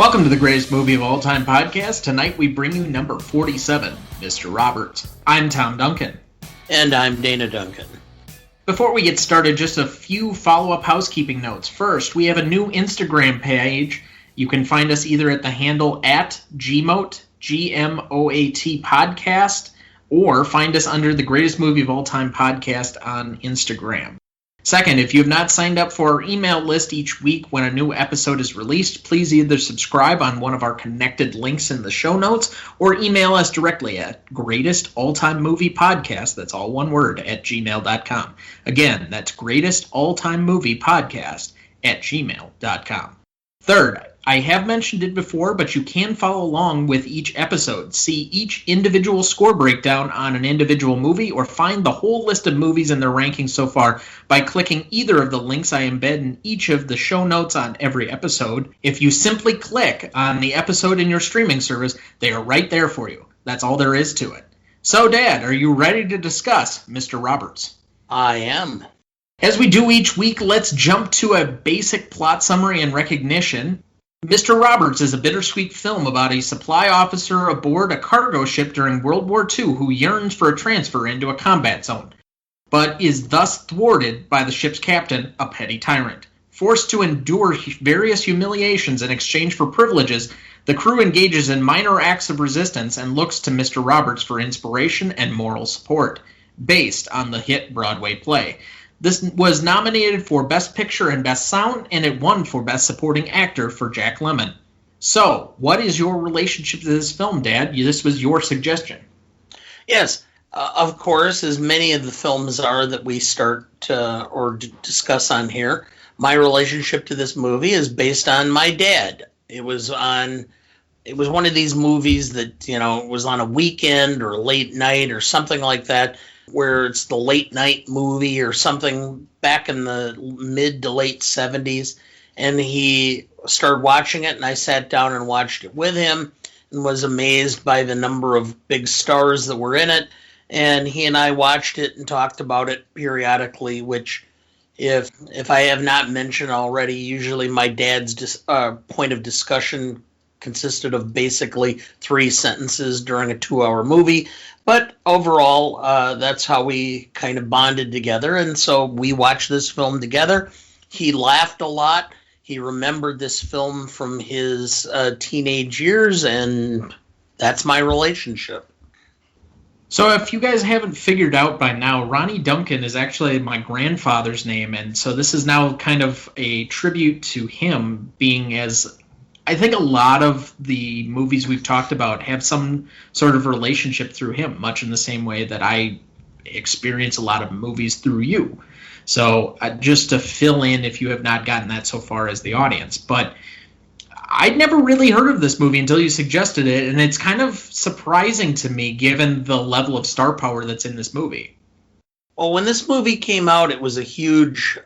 Welcome to the greatest movie of all time podcast. Tonight we bring you number 47, Mr. Roberts. I'm Tom Duncan. And I'm Dana Duncan. Before we get started, just a few follow-up housekeeping notes. First, we have a new Instagram page. You can find us either at the handle at GMOAT, G-M-O-A-T podcast, or find us under the greatest movie of all time podcast on Instagram. Second, if you have not signed up for our email list each week when a new episode is released, please either subscribe on one of our connected links in the show notes or email us directly at greatestaltimemoviepodcast, that's all one word, at gmail.com. Again, that's greatestaltimemoviepodcast at gmail.com. Third, I have mentioned it before, but you can follow along with each episode. See each individual score breakdown on an individual movie or find the whole list of movies and their rankings so far by clicking either of the links I embed in each of the show notes on every episode. If you simply click on the episode in your streaming service, they are right there for you. That's all there is to it. So, Dad, are you ready to discuss Mr. Roberts? I am. As we do each week, let's jump to a basic plot summary and recognition. Mr. Roberts is a bittersweet film about a supply officer aboard a cargo ship during World War II who yearns for a transfer into a combat zone, but is thus thwarted by the ship's captain, a petty tyrant. Forced to endure various humiliations in exchange for privileges, the crew engages in minor acts of resistance and looks to Mr. Roberts for inspiration and moral support, based on the hit Broadway play. This was nominated for Best Picture and Best Sound, and it won for Best Supporting Actor for Jack Lemmon. So, what is your relationship to this film, Dad? This was your suggestion. Yes, of course, as many of the films are that we start or discuss on here, my relationship to this movie is based on my dad. It was one of these movies that, was on a weekend or late night or something like that, where it's the late night movie or something back in the mid to late 70s. And he started watching it, and I sat down and watched it with him and was amazed by the number of big stars that were in it. And he and I watched it and talked about it periodically, which, if I have not mentioned already, usually my dad's point of discussion consisted of basically 3 sentences during a 2-hour movie. But overall, that's how we kind of bonded together. And so we watched this film together. He laughed a lot. He remembered this film from his teenage years, and that's my relationship. So if you guys haven't figured out by now, Ronnie Duncan is actually my grandfather's name. And so this is now kind of a tribute to him, being as I think a lot of the movies we've talked about have some sort of relationship through him, much in the same way that I experience a lot of movies through you. So just to fill in if you have not gotten that so far as the audience. But I'd never really heard of this movie until you suggested it, and it's kind of surprising to me given the level of star power that's in this movie. Well, when this movie came out, it was a huge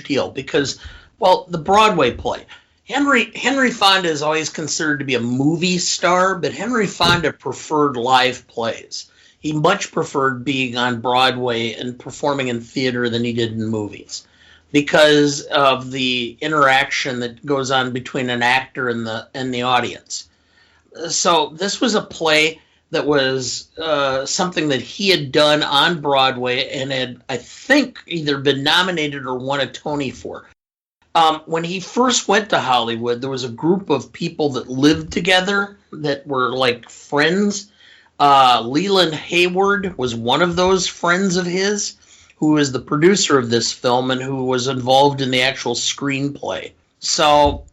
deal because, well, the Broadway play. Henry Fonda is always considered to be a movie star, but Henry Fonda preferred live plays. He much preferred being on Broadway and performing in theater than he did in movies because of the interaction that goes on between an actor and the audience. So this was a play that was something that he had done on Broadway and had, I think, either been nominated or won a Tony for. When he first went to Hollywood, there was a group of people that lived together that were like friends. Leland Hayward was one of those friends of his, who was the producer of this film and who was involved in the actual screenplay. So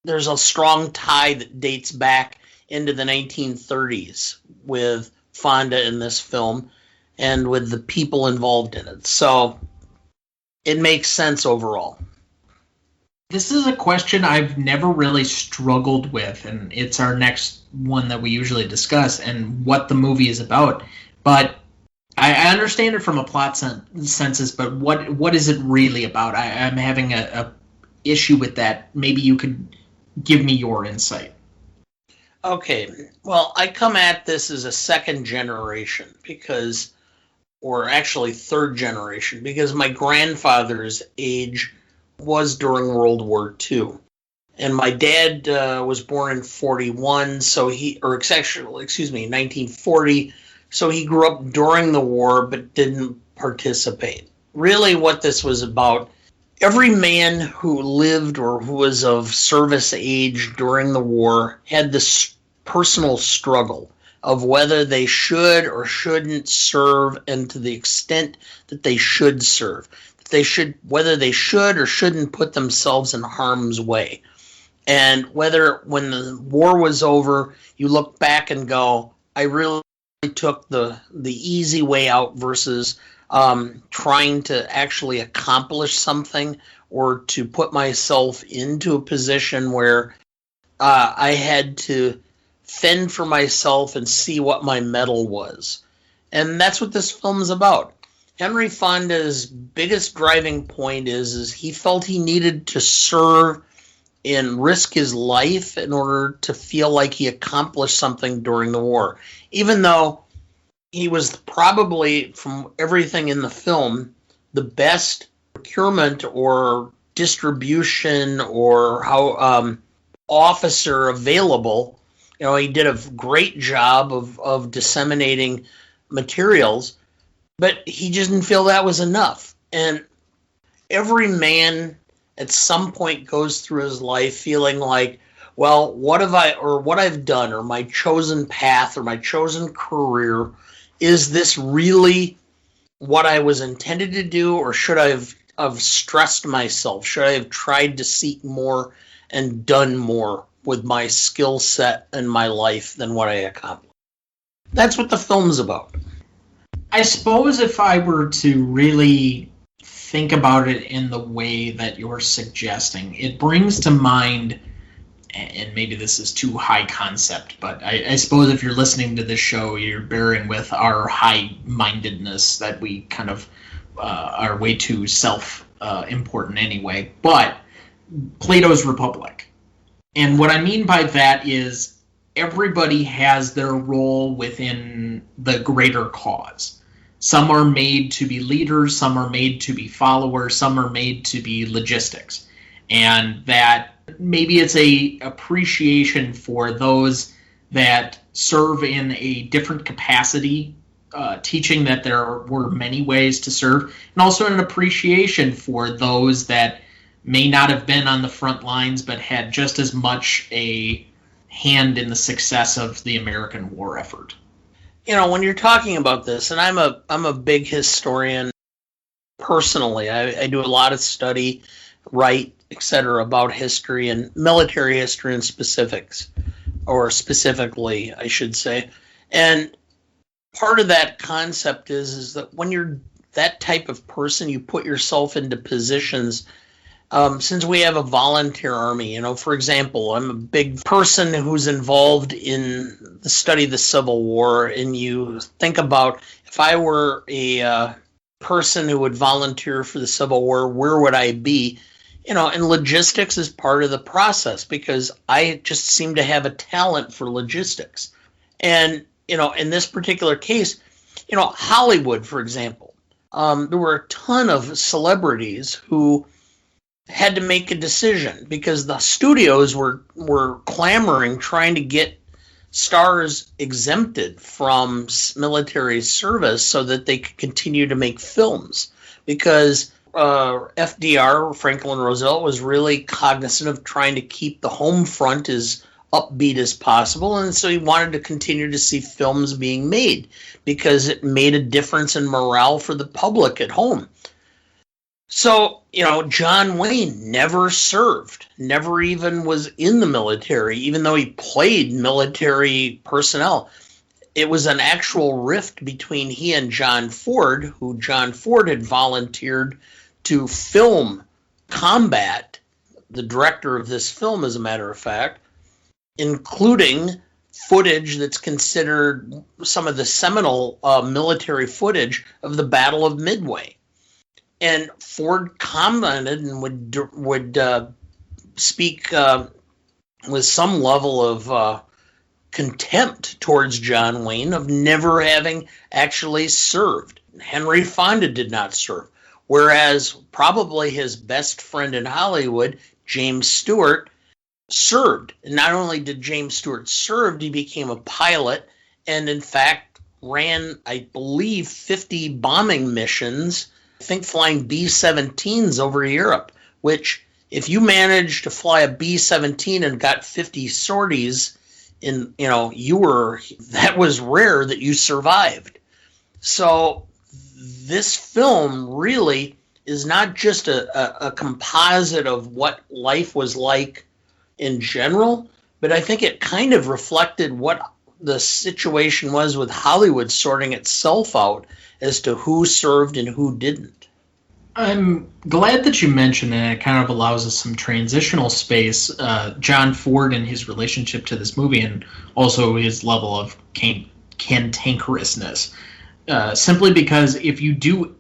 there's a strong tie that dates back into the 1930s with Fonda in this film and with the people involved in it. So it makes sense overall. This is a question I've never really struggled with, and it's our next one that we usually discuss, and what the movie is about. But I understand it from a plot senses, but what is it really about? I'm having a issue with that. Maybe you could give me your insight. Okay, well, I come at this as a second generation or actually third generation, because my grandfather's age was during World War II. And my dad was born in 41, so excuse me, 1940. So he grew up during the war, but didn't participate. Really what this was about, every man who lived or who was of service age during the war had this personal struggle of whether they should or shouldn't serve, and to the extent that they should serve. Whether they should or shouldn't put themselves in harm's way. And whether when the war was over, you look back and go, I really took the easy way out versus trying to actually accomplish something or to put myself into a position where I had to fend for myself and see what my mettle was. And that's what this film is about. Henry Fonda's biggest driving point is he felt he needed to serve and risk his life in order to feel like he accomplished something during the war. Even though he was probably, from everything in the film, the best procurement or distribution or officer available. He did a great job of disseminating materials, but he just didn't feel that was enough. And every man at some point goes through his life feeling like, well, what I've done, or my chosen path, or my chosen career, is this really what I was intended to do, or should I have stressed myself? Should I have tried to seek more and done more with my skill set and my life than what I accomplished? That's what the film's about. I suppose if I were to really think about it in the way that you're suggesting, it brings to mind, and maybe this is too high concept, but I suppose if you're listening to this show, you're bearing with our high-mindedness that we kind of are way too self-important anyway. But Plato's Republic. And what I mean by that is everybody has their role within the greater cause. Some are made to be leaders, some are made to be followers, some are made to be logistics. And that maybe it's a appreciation for those that serve in a different capacity, teaching that there were many ways to serve, and also an appreciation for those that may not have been on the front lines but had just as much a hand in the success of the American war effort. When you're talking about this, and I'm a big historian personally, I do a lot of study, write, etc., about history and military history in specifics, or specifically, I should say. And part of that concept is that when you're that type of person, you put yourself into positions. Since we have a volunteer army, for example, I'm a big person who's involved in the study of the Civil War, and you think about if I were a person who would volunteer for the Civil War, where would I be? And logistics is part of the process because I just seem to have a talent for logistics. And, in this particular case, Hollywood, for example, there were a ton of celebrities who had to make a decision because the studios were clamoring, trying to get stars exempted from military service so that they could continue to make films. Because FDR, Franklin Roosevelt, was really cognizant of trying to keep the home front as upbeat as possible, and so he wanted to continue to see films being made because it made a difference in morale for the public at home. So, John Wayne never served, never even was in the military, even though he played military personnel. It was an actual rift between he and John Ford, who John Ford had volunteered to film combat, the director of this film, as a matter of fact, including footage that's considered some of the seminal military footage of the Battle of Midway. And Ford commented and would speak with some level of contempt towards John Wayne of never having actually served. Henry Fonda did not serve, whereas probably his best friend in Hollywood, James Stewart, served. And not only did James Stewart serve, he became a pilot and, in fact, ran, I believe, 50 bombing missions, I think flying B-17s over Europe, which if you managed to fly a B-17 and got 50 sorties, that was rare that you survived. So this film really is not just a composite of what life was like in general, but I think it kind of reflected what the situation was with Hollywood sorting itself out as to who served and who didn't. I'm glad that you mentioned that. It kind of allows us some transitional space. John Ford and his relationship to this movie, and also his level of cantankerousness. Simply because if you do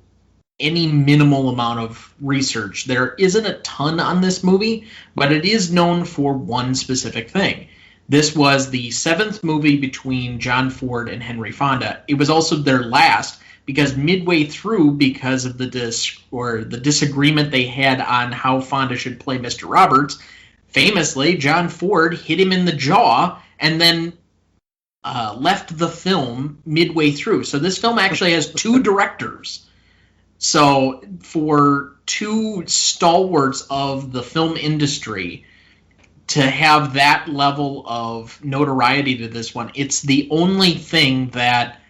any minimal amount of research, there isn't a ton on this movie, but it is known for one specific thing. This was the 7th movie between John Ford and Henry Fonda. It was also their last, because midway through, because of the disagreement they had on how Fonda should play Mr. Roberts, famously, John Ford hit him in the jaw and then left the film midway through. So this film actually has 2 directors. So for 2 stalwarts of the film industry to have that level of notoriety to this one, it's the only thing that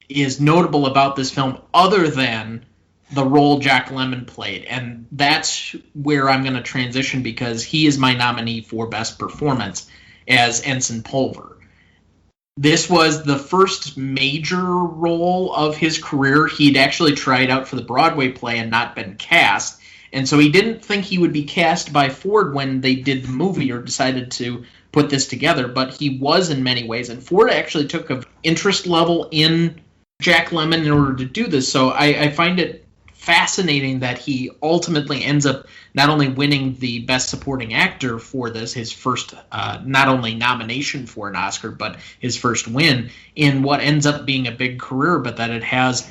is notable about this film other than the role Jack Lemmon played. And that's where I'm going to transition, because he is my nominee for Best Performance as Ensign Pulver. This was the first major role of his career. He'd actually tried out for the Broadway play and not been cast. And so he didn't think he would be cast by Ford when they did the movie or decided to put this together, but he was in many ways. And Ford actually took an interest level in Jack Lemmon in order to do this. So I find it fascinating that he ultimately ends up not only winning the Best Supporting Actor for this, his first not only nomination for an Oscar, but his first win in what ends up being a big career, but that it has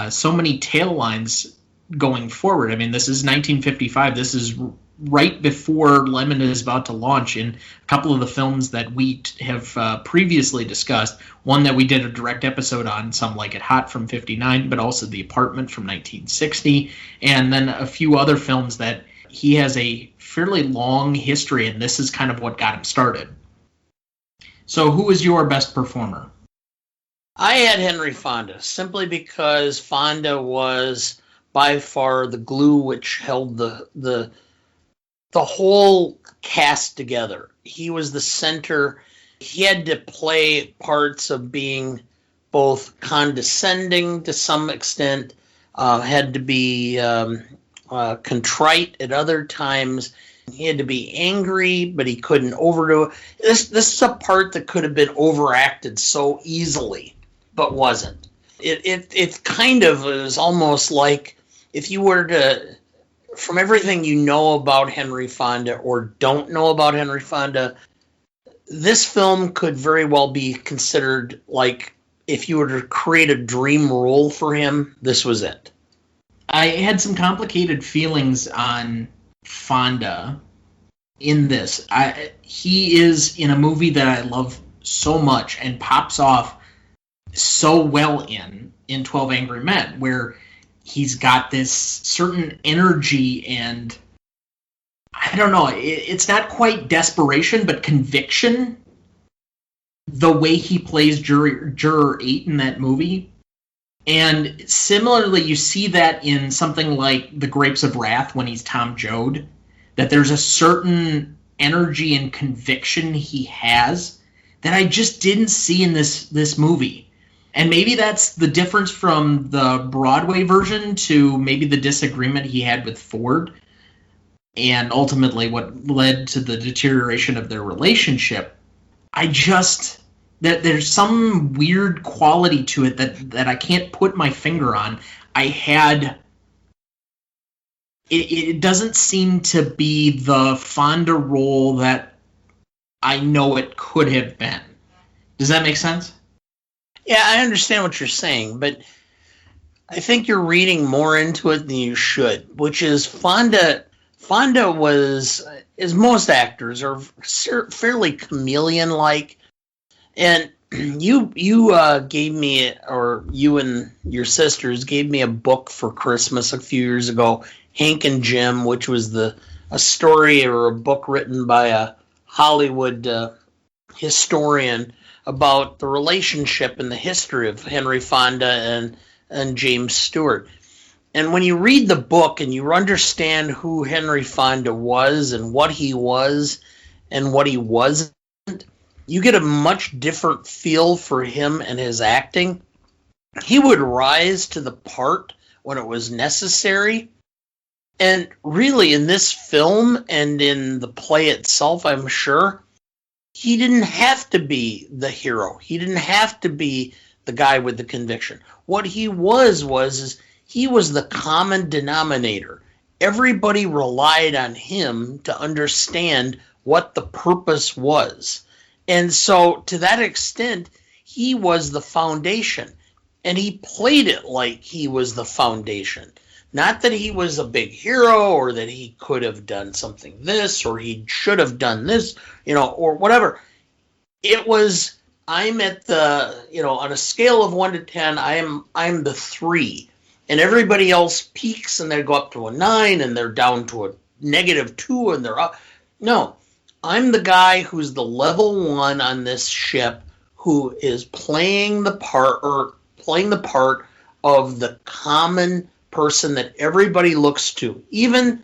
so many tail lines going forward. I mean, this is 1955. This is right before Lemmon is about to launch in a couple of the films that we have previously discussed. One that we did a direct episode on, Some Like It Hot from 59, but also The Apartment from 1960, and then a few other films that he has a fairly long history, and this is kind of what got him started. So who is your best performer? I had Henry Fonda, simply because Fonda was by far the glue which held the whole cast together. He was the center. He had to play parts of being both condescending to some extent, had to be contrite at other times. He had to be angry, but he couldn't overdo it. This is a part that could have been overacted so easily, but wasn't. It kind of is almost like if you were to, from everything you know about Henry Fonda or don't know about Henry Fonda, this film could very well be considered like if you were to create a dream role for him, this was it. I had some complicated feelings on Fonda in this. He is in a movie that I love so much and pops off so well in 12 Angry Men, where he's got this certain energy and, I don't know, it's not quite desperation, but conviction. The way he plays Juror 8 in that movie. And similarly, you see that in something like The Grapes of Wrath when he's Tom Joad, that there's a certain energy and conviction he has that I just didn't see in this movie. And maybe that's the difference from the Broadway version to maybe the disagreement he had with Ford, and ultimately what led to the deterioration of their relationship. That there's some weird quality to it that I can't put my finger on. It doesn't seem to be the Fonda role that I know it could have been. Does that make sense? Yeah, I understand what you're saying, but I think you're reading more into it than you should, which is Fonda Fonda was, as most actors, are fairly chameleon-like. And you gave me, or you and your sisters gave me a book for Christmas a few years ago, Hank and Jim, which was a story or a book written by a Hollywood historian about the relationship and the history of Henry Fonda and James Stewart. And when you read the book and you understand who Henry Fonda was and what he was and what he wasn't, you get a much different feel for him and his acting. He would rise to the part when it was necessary. And really, in this film and in the play itself, I'm sure, he didn't have to be the hero. He didn't have to be the guy with the conviction. What he was he was the common denominator. Everybody relied on him to understand what the purpose was. And so, to that extent, he was the foundation. And he played it like he was the foundation. Not that he was a big hero or that he could have done something this or he should have done this, or whatever. It was, I'm at the, on a scale of 1 to 10, I'm the 3. And everybody else peaks and they go up to a 9 and they're down to a -2 and they're up. No, I'm the guy who's the level 1 on this ship who is playing the part of the common person that everybody looks to. Even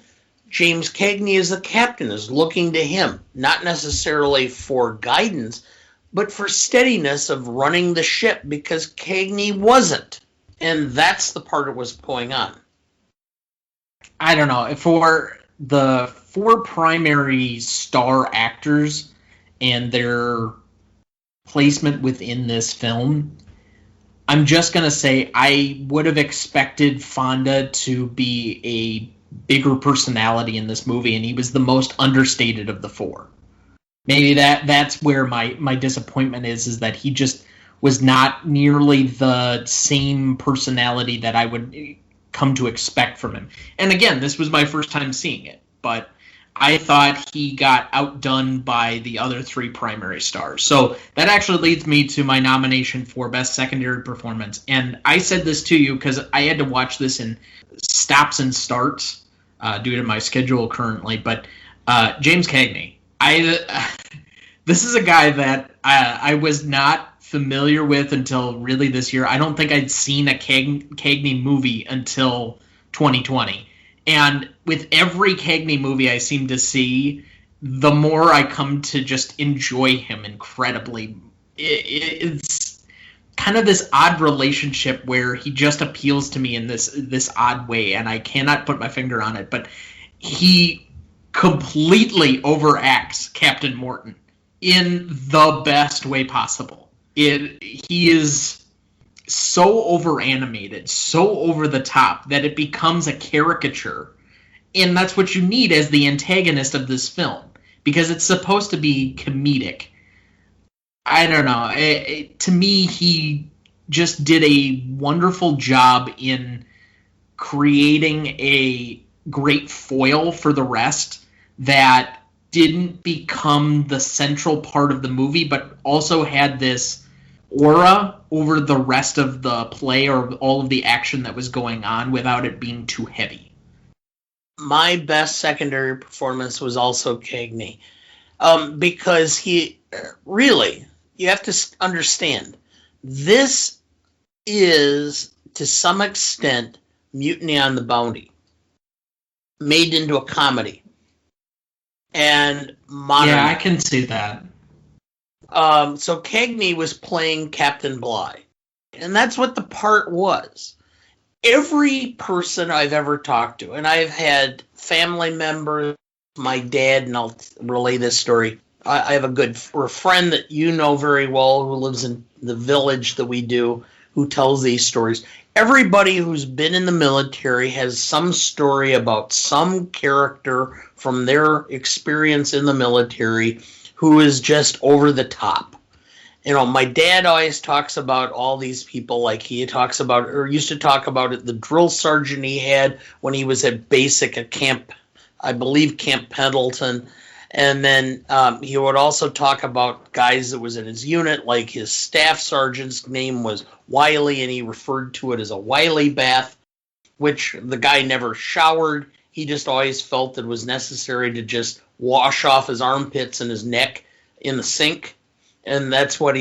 James Cagney as the captain is looking to him, not necessarily for guidance, but for steadiness of running the ship because Cagney wasn't. And that's the part that was going on. I don't know. For the 4 primary star actors and their placement within this film, I'm just going to say I would have expected Fonda to be a bigger personality in this movie, and he was the most understated of the 4. Maybe that's where my disappointment is that he just was not nearly the same personality that I would come to expect from him. And again, this was my first time seeing it, but I thought he got outdone by the other 3 primary stars. So that actually leads me to my nomination for Best Secondary Performance. And I said this to you because I had to watch this in stops and starts due to my schedule currently. But James Cagney, this is a guy that I was not familiar with until really this year. I don't think I'd seen a Cagney movie until 2020. And with every Cagney movie I seem to see, the more I come to just enjoy him incredibly. It's kind of this odd relationship where he just appeals to me in this odd way, and I cannot put my finger on it, but he completely overacts Captain Morton in the best way possible. He is so over-animated, so over the top, that it becomes a caricature. And that's what you need as the antagonist of this film, because it's supposed to be comedic. I don't know. To me, he just did a wonderful job in creating a great foil for the rest that didn't become the central part of the movie, but also had this aura over the rest of the play or all of the action that was going on without it being too heavy. My best secondary performance was also Cagney, because he really, you have to understand, this is to some extent Mutiny on the Bounty made into a comedy. And modern. Yeah, I can see that. So Cagney was playing Captain Bligh. And that's what the part was. Every person I've ever talked to, and I've had family members, my dad, and I'll relay this story. I have a friend that you know very well who lives in the village that we do, who tells these stories. Everybody who's been in the military has some story about some character from their experience in the military who is just over the top. My dad always talks about all these people, like he talks about, or used to talk about it, the drill sergeant he had when he was at basic at camp I believe Camp Pendleton. And then he would also talk about guys that was in his unit, like his staff sergeant's name was Wiley, and he referred to it as a Wiley bath, which the guy never showered. He just always felt it was necessary to just wash off his armpits and his neck in the sink, and that's what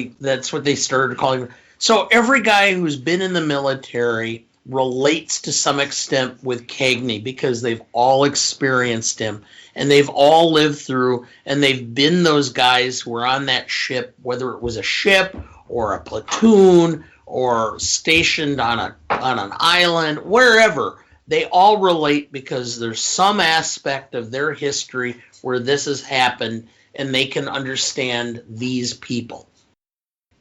they started calling him. So every guy who's been in the military relates to some extent with Cagney because they've all experienced him and they've all lived through, and they've been those guys who were on that ship, whether it was a ship or a platoon or stationed on an island, wherever. They all relate because there's some aspect of their history where this has happened and they can understand these people.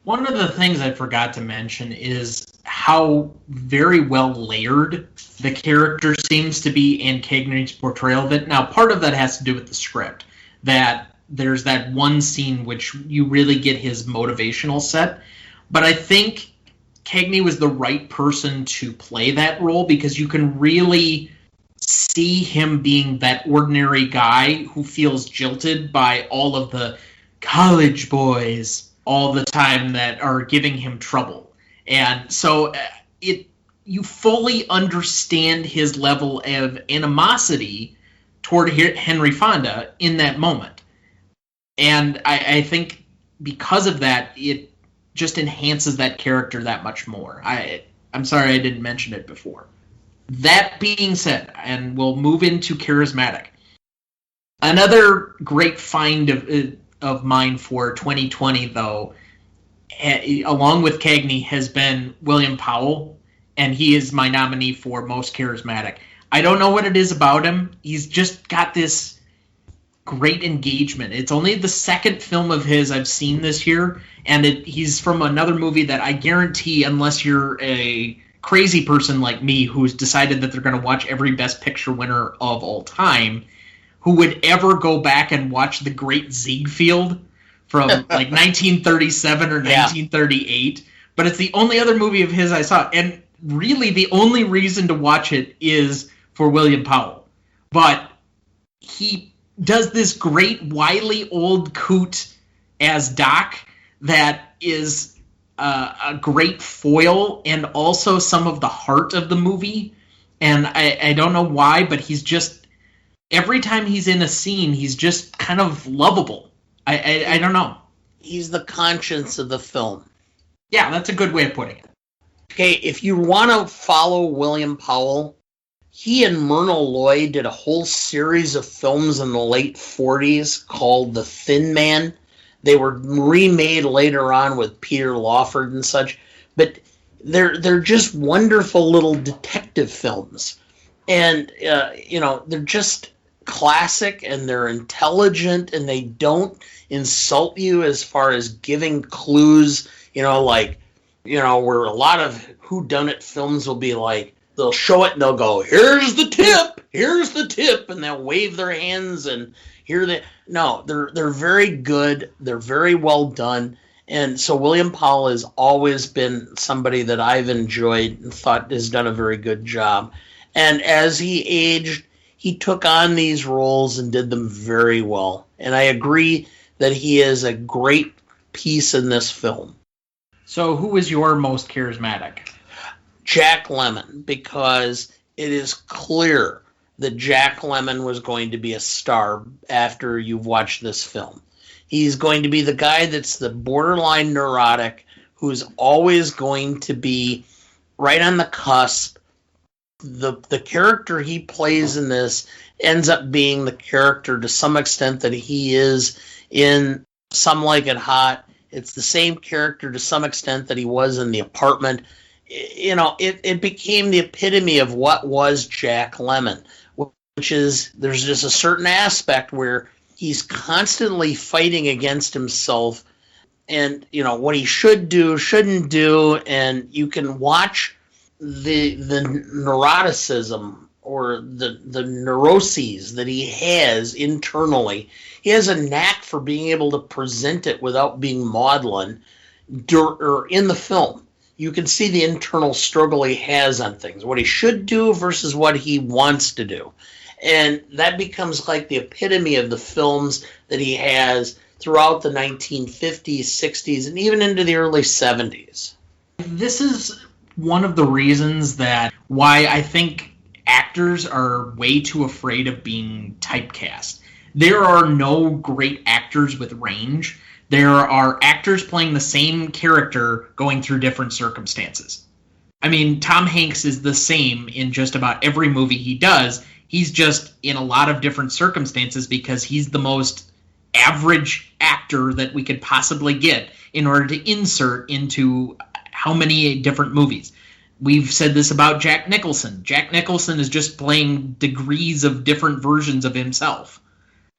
One of the things I forgot to mention is how very well layered the character seems to be in Cagney's portrayal of it. Now, part of that has to do with the script, that there's that one scene which you really get his motivational set. But I think Cagney was the right person to play that role because you can really see him being that ordinary guy who feels jilted by all of the college boys all the time that are giving him trouble. And so you fully understand his level of animosity toward Henry Fonda in that moment. And I think because of that, it just enhances that character that much more. I'm sorry I didn't mention it before. That being said, and we'll move into charismatic. Another great find of mine for 2020, though, along with Cagney, has been William Powell, and he is my nominee for most charismatic. I don't know what it is about him. He's just got this great engagement. It's only the second film of his I've seen this year, and he's from another movie that I guarantee, unless you're a crazy person like me who's decided that they're going to watch every Best Picture winner of all time, who would ever go back and watch The Great Ziegfeld from like 1937 or 1938. But it's the only other movie of his I saw. And really the only reason to watch it is for William Powell. But he does this great wily old coot as Doc that is a great foil and also some of the heart of the movie. And I don't know why, but he's just, every time he's in a scene, he's just kind of lovable. I don't know. He's the conscience of the film. Yeah, that's a good way of putting it. Okay, if you want to follow William Powell, he and Myrna Loy did a whole series of films in the late 40s called The Thin Man. They were remade later on with Peter Lawford and such, but they're just wonderful little detective films. And, they're just classic, and they're intelligent, and they don't insult you as far as giving clues, where a lot of whodunit films will be like, they'll show it and they'll go, here's the tip, and they'll wave their hands and no, they're very good, they're very well done. And so William Powell has always been somebody that I've enjoyed and thought has done a very good job. And as he aged, he took on these roles and did them very well. And I agree that he is a great piece in this film. So who is your most charismatic? Jack Lemmon, because it is clear that Jack Lemmon was going to be a star after you've watched this film. He's going to be the guy that's the borderline neurotic, who's always going to be right on the cusp. The character he plays in this ends up being the character to some extent that he is in Some Like It Hot. It's the same character to some extent that he was in The Apartment. It became the epitome of what was Jack Lemmon, which is there's just a certain aspect where he's constantly fighting against himself and, what he should do, shouldn't do, and you can watch the neuroticism or the neuroses that he has internally. He has a knack for being able to present it without being maudlin or in the film. You can see the internal struggle he has on things, what he should do versus what he wants to do. And that becomes like the epitome of the films that he has throughout the 1950s, 60s, and even into the early 70s. This is one of the reasons that why I think actors are way too afraid of being typecast. There are no great actors with range. There are actors playing the same character going through different circumstances. I mean, Tom Hanks is the same in just about every movie he does. He's just in a lot of different circumstances because he's the most average actor that we could possibly get in order to insert into how many different movies. We've said this about Jack Nicholson. Jack Nicholson is just playing degrees of different versions of himself.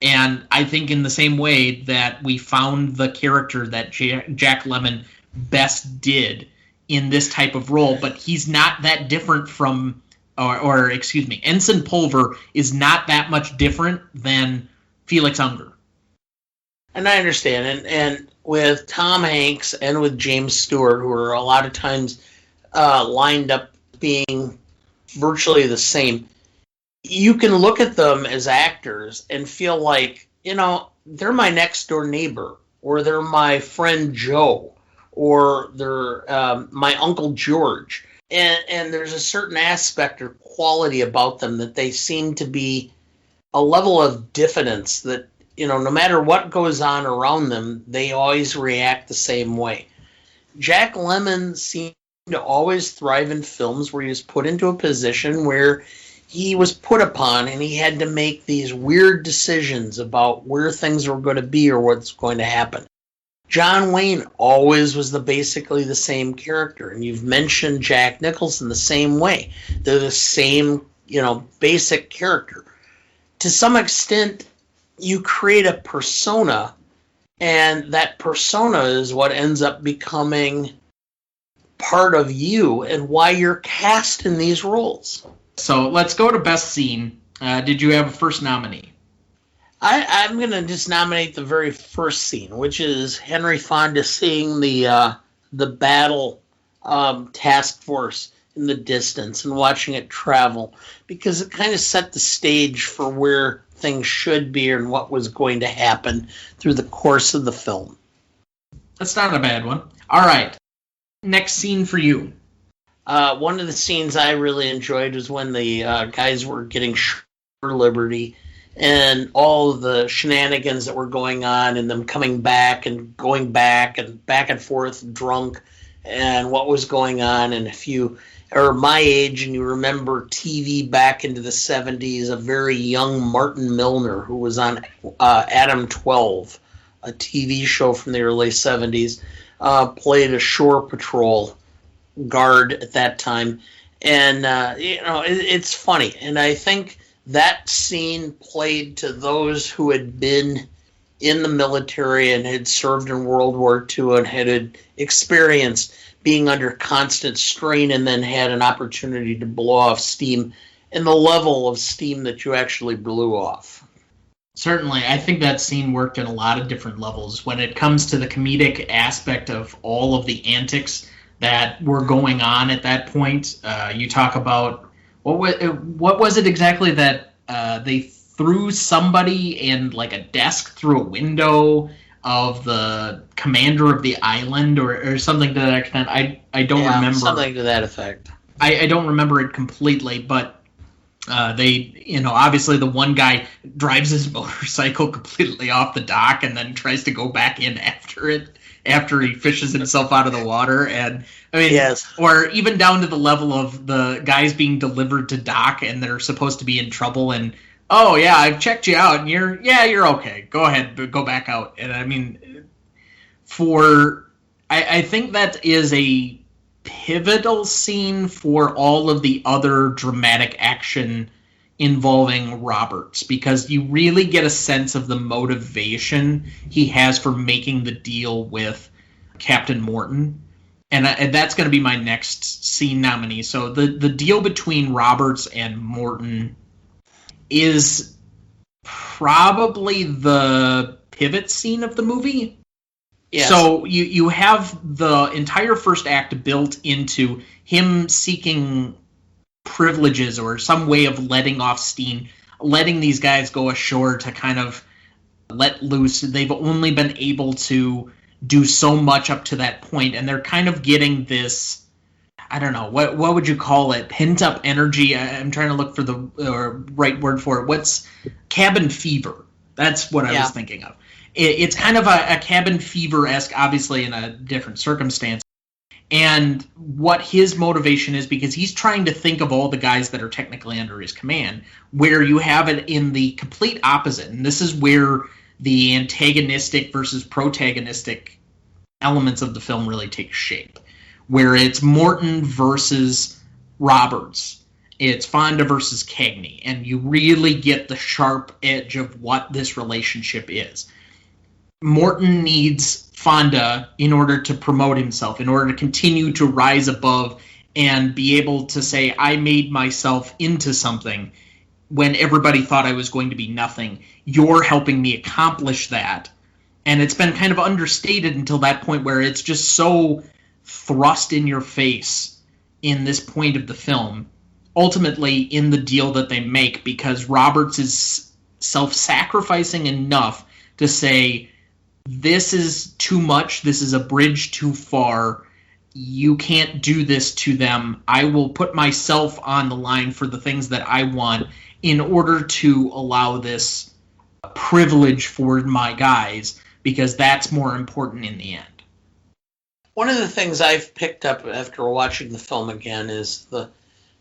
And I think in the same way that we found the character that Jack Lemmon best did in this type of role, but he's not that different from, Ensign Pulver is not that much different than Felix Unger. And I understand. And with Tom Hanks and with James Stewart, who are a lot of times lined up being virtually the same, you can look at them as actors and feel like, they're my next door neighbor, or they're my friend Joe, or they're my Uncle George. And there's a certain aspect or quality about them that they seem to be a level of diffidence that, no matter what goes on around them, they always react the same way. Jack Lemmon seemed to always thrive in films where he was put into a position where he was put upon and he had to make these weird decisions about where things were going to be or what's going to happen. John Wayne always was basically the same character, and you've mentioned Jack Nicholson the same way. They're the same, basic character. To some extent, you create a persona, and that persona is what ends up becoming part of you and why you're cast in these roles. So let's go to Best Scene. Did you have a first nominee? I'm going to just nominate the very first scene, which is Henry Fonda seeing the battle task force in the distance and watching it travel, because it kind of set the stage for where things should be and what was going to happen through the course of the film. That's not a bad one. All right. Next scene for you. One of the scenes I really enjoyed was when the guys were getting for liberty and all of the shenanigans that were going on and them coming back and going back and forth drunk and what was going on. And if you are my age and you remember TV back into the 70s, a very young Martin Milner, who was on Adam 12, a TV show from the early 70s, played a shore patrol guard at that time. And, it's funny. And I think that scene played to those who had been in the military and had served in World War II and had experienced being under constant strain and then had an opportunity to blow off steam and the level of steam that you actually blew off. Certainly. I think that scene worked in a lot of different levels. When it comes to the comedic aspect of all of the antics that were going on at that point, you talk about what was it exactly that they threw somebody in like a desk through a window of the commander of the island or something to that extent. I don't remember. Something to that effect. I don't remember it completely, but they, obviously the one guy drives his motorcycle completely off the dock and then tries to go back in after he fishes himself out of the water. And I mean, yes. Or even down to the level of the guys being delivered to dock and they're supposed to be in trouble and, oh yeah, I've checked you out and you're okay. Go ahead, but go back out. And I mean, I think that is a pivotal scene for all of the other dramatic action involving Roberts, because you really get a sense of the motivation he has for making the deal with Captain Morton. And that's going to be my next scene nominee. So the deal between Roberts and Morton is probably the pivot scene of the movie. Yes. So you have the entire first act built into him seeking privileges or some way of letting off steam letting these guys go ashore to kind of let loose. They've only been able to do so much up to that point, and they're kind of getting this, I don't know, what would you call it? Pent up energy. I'm trying to look for the right word for it. What's cabin fever? That's what I was thinking of. It's kind of a cabin fever-esque, obviously in a different circumstance. And what his motivation is, because he's trying to think of all the guys that are technically under his command, where you have it in the complete opposite. And this is where the antagonistic versus protagonistic elements of the film really take shape, where it's Morton versus Roberts. It's Fonda versus Cagney, and you really get the sharp edge of what this relationship is. Morton needs Fonda in order to promote himself, in order to continue to rise above and be able to say, I made myself into something when everybody thought I was going to be nothing. You're helping me accomplish that. And it's been kind of understated until that point, where it's just so thrust in your face in this point of the film, ultimately in the deal that they make, because Roberts is self-sacrificing enough to say, this is too much, this is a bridge too far, you can't do this to them, I will put myself on the line for the things that I want in order to allow this privilege for my guys, because that's more important in the end. One of the things I've picked up after watching the film again is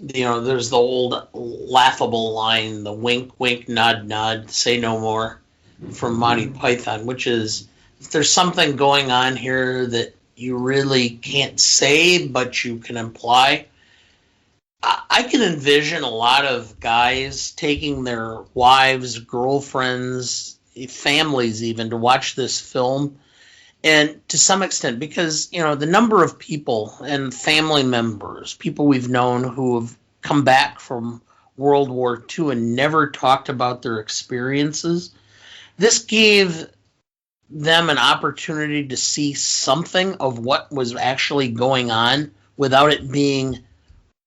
there's the old laughable line, the wink, wink, nod, nod, say no more, from Monty Python, which is, if there's something going on here that you really can't say, but you can imply. I can envision a lot of guys taking their wives, girlfriends, families even, to watch this film. And to some extent, because, the number of people and family members, people we've known who have come back from World War II and never talked about their experiences, this gave them an opportunity to see something of what was actually going on without it being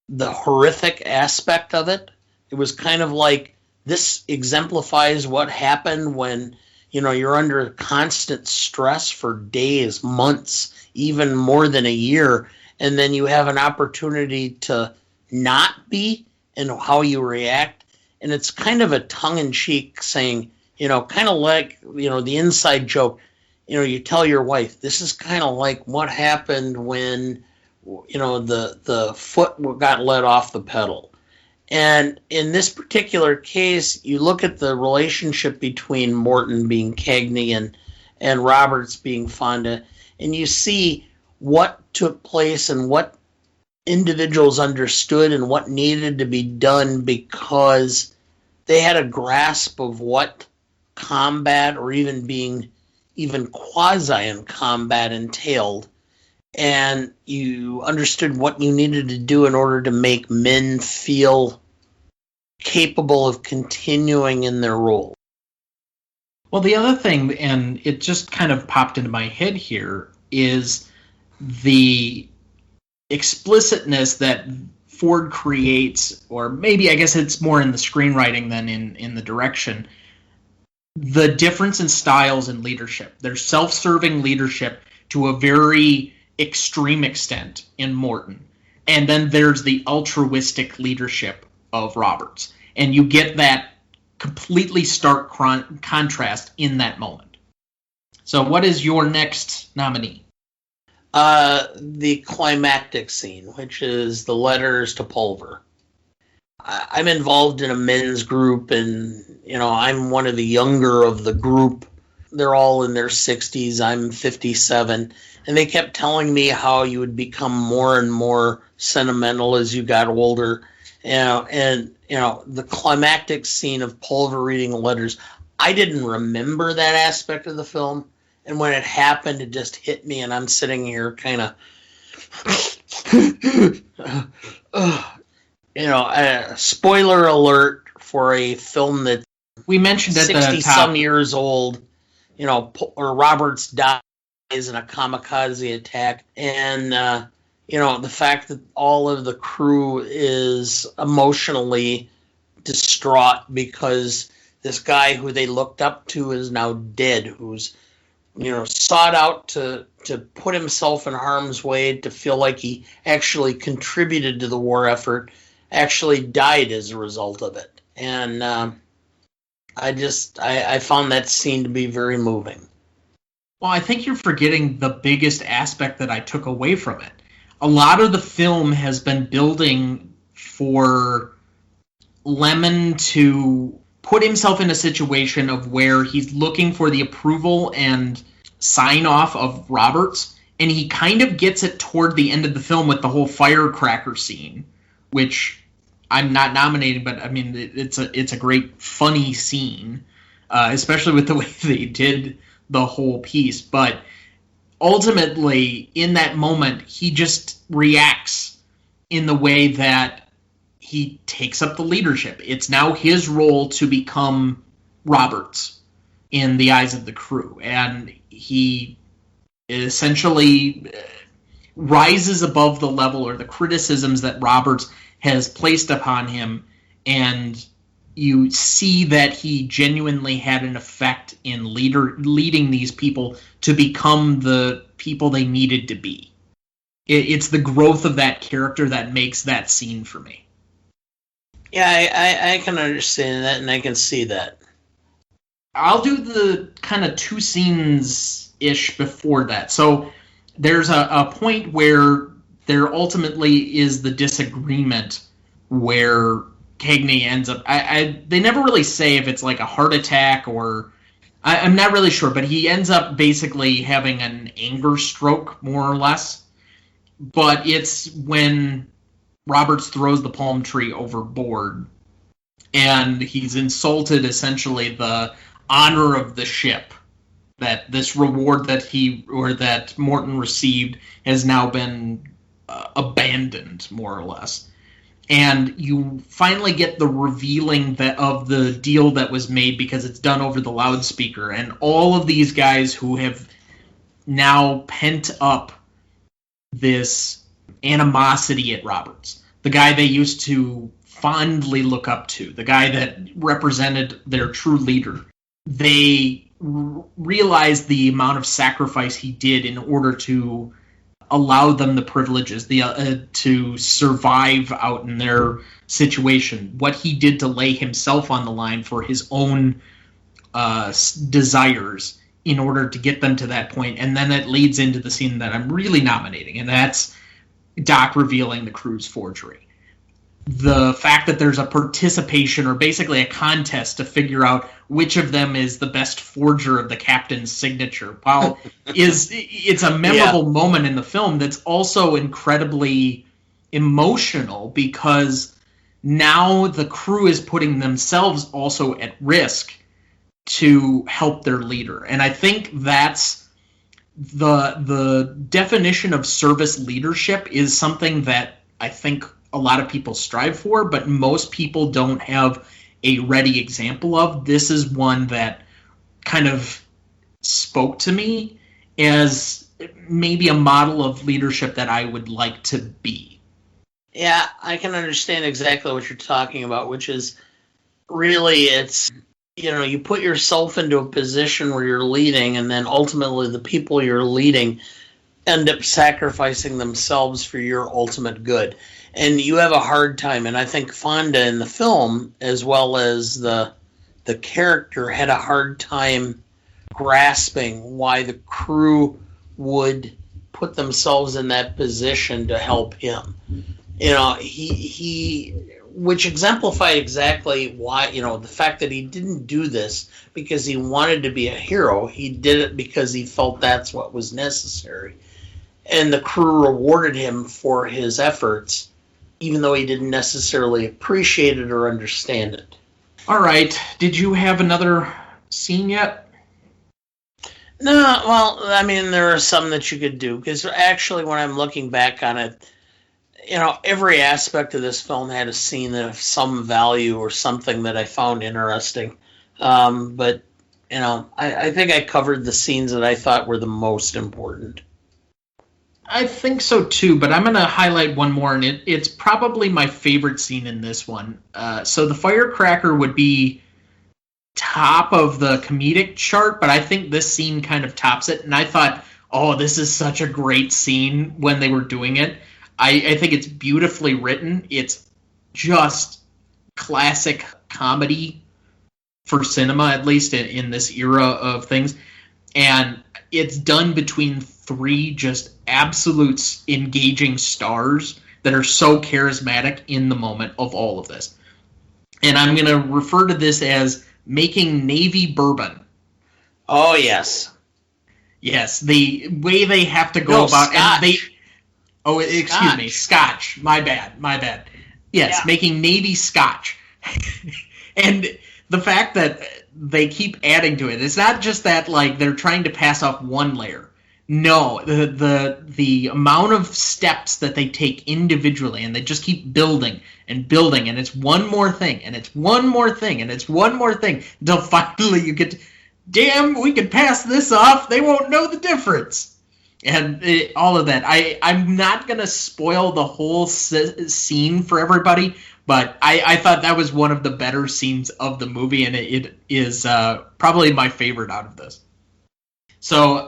the horrific aspect of it. It was kind of like, this exemplifies what happened when, you're under constant stress for days, months, even more than a year, and then you have an opportunity to not be, and how you react. And it's kind of a tongue-in-cheek saying, kind of like, the inside joke, you tell your wife, this is kind of like what happened when, the foot got let off the pedal. And in this particular case, you look at the relationship between Morton being Cagney and Roberts being Fonda, and you see what took place and what individuals understood and what needed to be done, because they had a grasp of what combat, or even being quasi in combat, entailed, and you understood what you needed to do in order to make men feel capable of continuing in their role. Well, the other thing, and it just kind of popped into my head here, is the explicitness that Ford creates, or maybe I guess it's more in the screenwriting than in the direction, the difference in styles and leadership. There's self-serving leadership to a very extreme extent in Morton, and then there's the altruistic leadership of Roberts, and you get that completely stark contrast in that moment. So what is your next nominee? The climactic scene, which is the letters to Pulver. I'm involved in a men's group, and I'm one of the younger of the group. They're all in their 60s. I'm 57, and they kept telling me how you would become more and more sentimental as you got older. The climactic scene of Pulver reading the letters, I didn't remember that aspect of the film, and when it happened, it just hit me, and I'm sitting here kind of, spoiler alert for a film that we mentioned at 60 the top. some years old, or Roberts dies in a kamikaze attack, and the fact that all of the crew is emotionally distraught because this guy who they looked up to is now dead, who's sought out to put himself in harm's way, to feel like he actually contributed to the war effort, actually died as a result of it. And I found that scene to be very moving. Well, I think you're forgetting the biggest aspect that I took away from it. A lot of the film has been building for Lemmon to put himself in a situation of where he's looking for the approval and sign-off of Roberts, and he kind of gets it toward the end of the film with the whole firecracker scene, which I'm not nominating, but I mean, it's a great, funny scene, especially with the way they did the whole piece. But ultimately, in that moment, he just reacts in the way that he takes up the leadership. It's now his role to become Roberts in the eyes of the crew, and he essentially rises above the level or the criticisms that Roberts has placed upon him, and you see that he genuinely had an effect in leading these people to become the people they needed to be. It's the growth of that character that makes that scene for me. Yeah, I can understand that, and I can see that. I'll do the kind of two scenes-ish before that. So there's a point where there ultimately is the disagreement where Cagney ends up... they never really say if it's like a heart attack or... I'm not really sure, but he ends up basically having an anger stroke, more or less. But it's when Roberts throws the palm tree overboard, and he's insulted essentially the honor of the ship, that this reward that Morton received has now been abandoned, more or less. And you finally get the revealing of the deal that was made because it's done over the loudspeaker, and all of these guys who have now pent up this animosity at Roberts, the guy they used to fondly look up to, the guy that represented their true leader, they realized the amount of sacrifice he did in order to allow them the privileges, to survive out in their situation, what he did to lay himself on the line for his own desires in order to get them to that point. And then it leads into the scene that I'm really nominating, and that's Doc revealing the crew's forgery. The fact that there's a participation, or basically a contest, to figure out which of them is the best forger of the captain's signature. Powell it's a memorable moment in the film that's also incredibly emotional, because now the crew is putting themselves also at risk to help their leader. And I think that's the definition of service leadership is something that I think a lot of people strive for, but most people don't have a ready example of. This is one that kind of spoke to me as maybe a model of leadership that I would like to be. Yeah, I can understand exactly what you're talking about, which is really, it's, you put yourself into a position where you're leading, and then ultimately the people you're leading end up sacrificing themselves for your ultimate good. And you have a hard time, and I think Fonda in the film, as well as the character, had a hard time grasping why the crew would put themselves in that position to help him. He which exemplified exactly why, the fact that he didn't do this because he wanted to be a hero. He did it because he felt that's what was necessary. And the crew rewarded him for his efforts, even though he didn't necessarily appreciate it or understand it. All right. Did you have another scene yet? No, well, I mean, there are some that you could do, because actually when I'm looking back on it, every aspect of this film had a scene of some value or something that I found interesting. But, I think I covered the scenes that I thought were the most important. I think so too, but I'm going to highlight one more, and it's probably my favorite scene in this one. So the firecracker would be top of the comedic chart, but I think this scene kind of tops it, and I thought, oh, this is such a great scene when they were doing it. I think it's beautifully written. It's just classic comedy for cinema, at least in this era of things. And it's done between three just absolute engaging stars that are so charismatic in the moment of all of this. And I'm going to refer to this as making Navy bourbon. Oh, yes. Yes, the way they have to go about Scotch. Excuse me, Scotch. My bad. Yes, yeah. Making Navy Scotch. And the fact that they keep adding to it, it's not just that like they're trying to pass off one layer. No, the amount of steps that they take individually, and they just keep building and building, and it's one more thing, and it's one more thing, and it's one more thing, until finally you get damn, we can pass this off. They won't know the difference. And all of that. I'm not going to spoil the whole scene for everybody, but I thought that was one of the better scenes of the movie, and it is probably my favorite out of this. So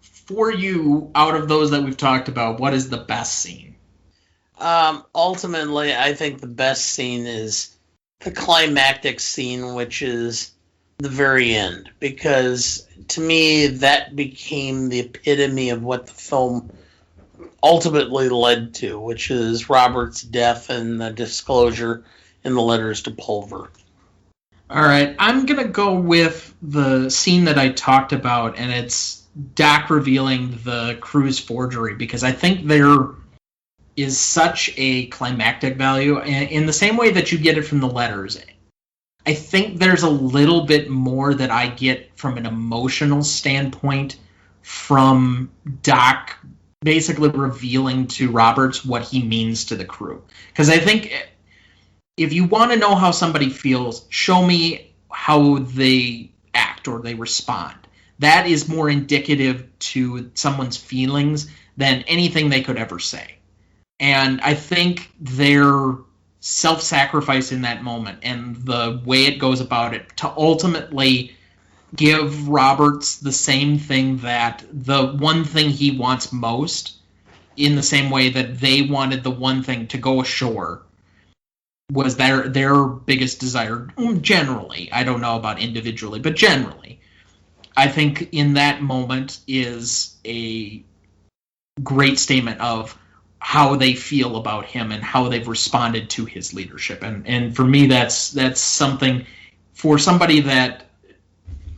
for you, out of those that we've talked about, what is the best scene? Ultimately, I think the best scene is the climactic scene, which is the very end, because to me that became the epitome of what the film ultimately led to, which is Robert's death and the disclosure in the letters to Pulver. All right, I'm going to go with the scene that I talked about, and it's Doc revealing the crew's forgery, because I think there is such a climactic value in the same way that you get it from the letters. I think there's a little bit more that I get from an emotional standpoint from Doc basically revealing to Roberts what he means to the crew. Because I think if you want to know how somebody feels, show me how they act or they respond. That is more indicative to someone's feelings than anything they could ever say. And I think their self-sacrifice in that moment and the way it goes about it to ultimately give Roberts the same thing, that the one thing he wants most, in the same way that they wanted the one thing to go ashore, was their biggest desire. Generally, I don't know about individually, but generally, I think in that moment is a great statement of how they feel about him and how they've responded to his leadership. And for me, that's something, for somebody that,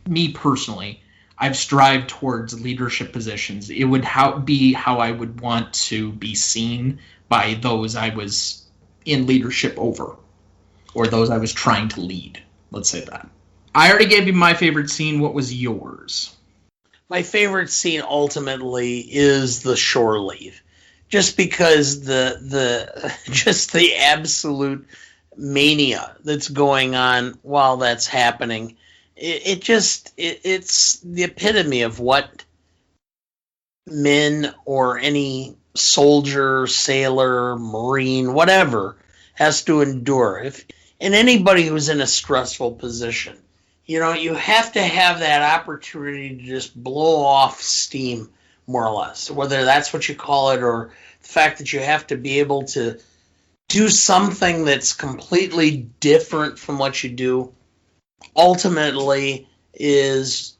me personally, I've strived towards leadership positions. It would be how I would want to be seen by those I was in leadership over, or those I was trying to lead. Let's say that. I already gave you my favorite scene. What was yours? My favorite scene ultimately is the shore leave. Just because the absolute mania that's going on while that's happening, it's the epitome of what men or any soldier, sailor, marine, whatever, has to endure. And anybody who's in a stressful position, you have to have that opportunity to just blow off steam, more or less, whether that's what you call it, or the fact that you have to be able to do something that's completely different from what you do, ultimately is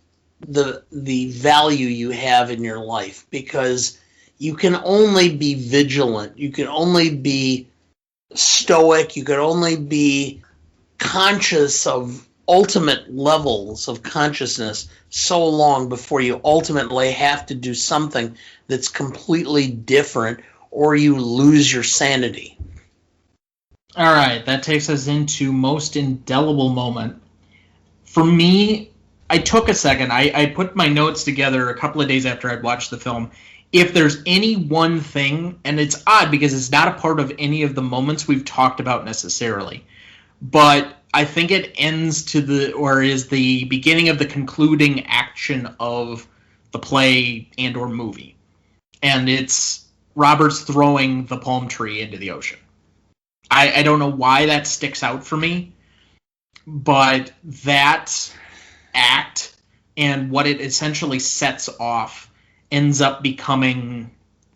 the value you have in your life, because you can only be vigilant, you can only be stoic, you can only be conscious of ultimate levels of consciousness so long before you ultimately have to do something that's completely different, or you lose your sanity. All right, that takes us into most indelible moment. For me, I took a second. I put my notes together a couple of days after I'd watched the film. If there's any one thing, and it's odd because it's not a part of any of the moments we've talked about necessarily, but I think it ends is the beginning of the concluding action of the play and or movie. and it's Roberts throwing the palm tree into the ocean. I don't know why that sticks out for me, but that act and what it essentially sets off ends up becoming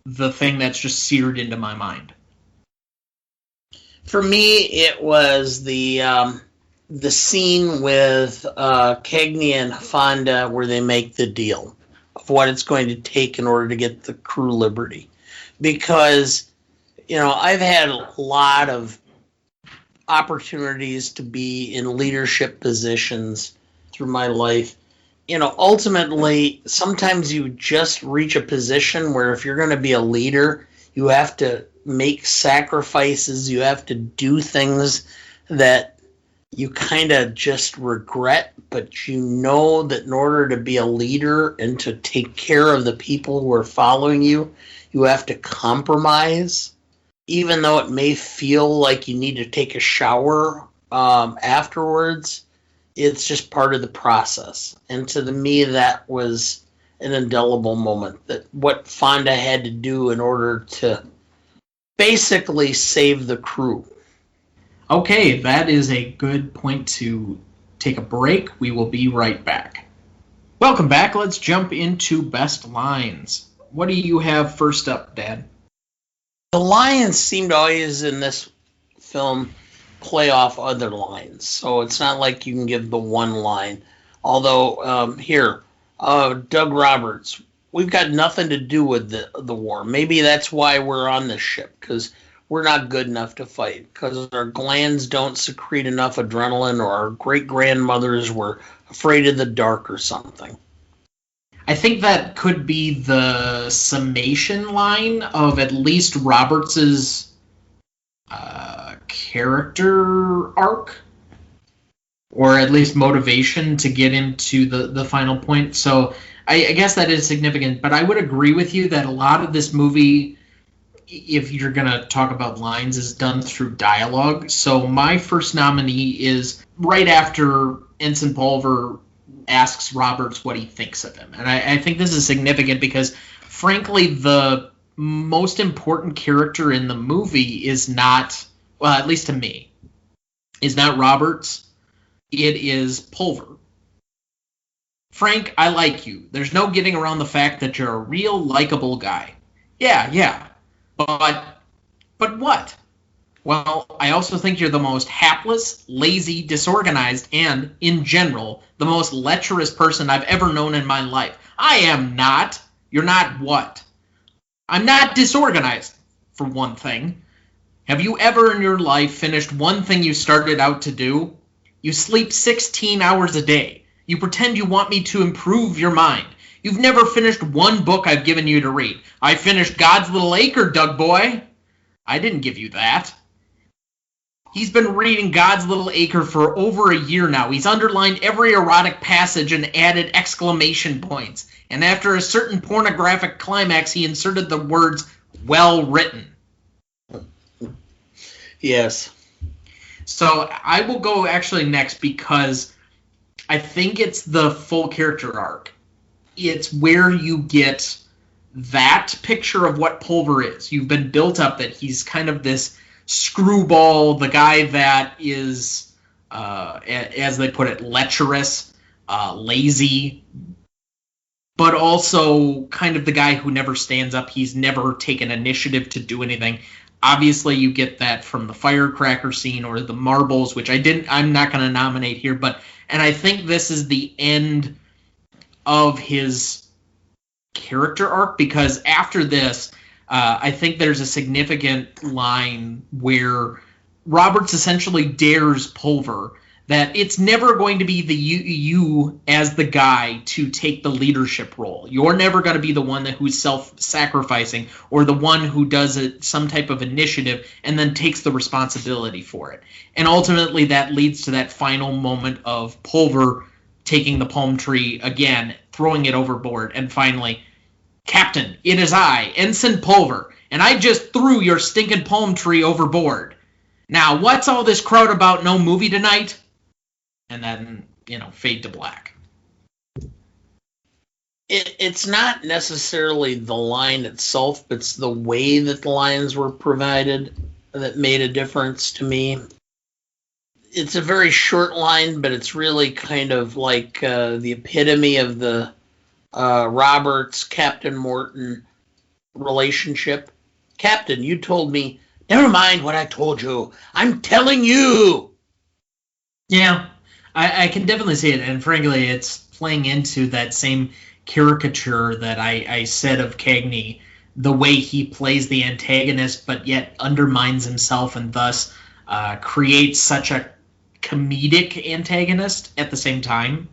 the thing that's just seared into my mind. For me, it was the scene with Cagney and Fonda where they make the deal of what it's going to take in order to get the crew liberty. Because, I've had a lot of opportunities to be in leadership positions through my life. Ultimately, sometimes you just reach a position where if you're going to be a leader, you have to make sacrifices, you have to do things that you kind of just regret, but you know that in order to be a leader and to take care of the people who are following you, you have to compromise, even though it may feel like you need to take a shower afterwards. It's just part of the process. And to me, that was an indelible moment, that what Fonda had to do in order to basically save the crew. Okay, that is a good point to take a break. We will be right back. Welcome back. Let's jump into best lines. What do you have first up, Dad? The lines seemed always in this film play off other lines, so it's not like you can give the one line. Although Doug Roberts, we've got nothing to do with the war. Maybe that's why we're on this ship, because we're not good enough to fight, because our glands don't secrete enough adrenaline, or our great-grandmothers were afraid of the dark or something. I think that could be the summation line of at least Roberts's character arc, or at least motivation to get him to the final point. So I guess that is significant, but I would agree with you that a lot of this movie, if you're going to talk about lines, is done through dialogue. So my first nominee is right after Ensign Pulver asks Roberts what he thinks of him. And I think this is significant because, frankly, the most important character in the movie is not, well, at least to me, is not Roberts. It is Pulver. Frank, I like you. There's no getting around the fact that you're a real likable guy. Yeah. But what? Well, I also think you're the most hapless, lazy, disorganized, and, in general, the most lecherous person I've ever known in my life. I am not. You're not what? I'm not disorganized, for one thing. Have you ever in your life finished one thing you started out to do? You sleep 16 hours a day. You pretend you want me to improve your mind. You've never finished one book I've given you to read. I finished God's Little Acre, Doug boy. I didn't give you that. He's been reading God's Little Acre for over a year now. He's underlined every erotic passage and added exclamation points. And after a certain pornographic climax, he inserted the words, well written. Yes. So I will go actually next because I think it's the full character arc. It's where you get that picture of what Pulver is. You've been built up that he's kind of this screwball, the guy that is, as they put it, lecherous, lazy, but also kind of the guy who never stands up. He's never taken initiative to do anything. Obviously, you get that from the firecracker scene or the marbles, which I'm not going to nominate here, and I think this is the end of his character arc, because after this, I think there's a significant line where Roberts essentially dares Pulver that it's never going to be you as the guy to take the leadership role. You're never going to be the one who's self-sacrificing or the one who does some type of initiative and then takes the responsibility for it. And ultimately that leads to that final moment of Pulver taking the palm tree again, throwing it overboard, and finally, Captain, it is I, Ensign Pulver, and I just threw your stinking palm tree overboard. Now, what's all this crowd about no movie tonight? And then, fade to black. It's not necessarily the line itself, but it's the way that the lines were provided that made a difference to me. It's a very short line, but it's really kind of like the epitome of the Roberts Captain Morton relationship. Captain, you told me. Never mind what I told you. I'm telling you. Yeah, I can definitely see it, and frankly, it's playing into that same caricature that I said of Cagney, the way he plays the antagonist, but yet undermines himself, and thus creates such a comedic antagonist at the same time.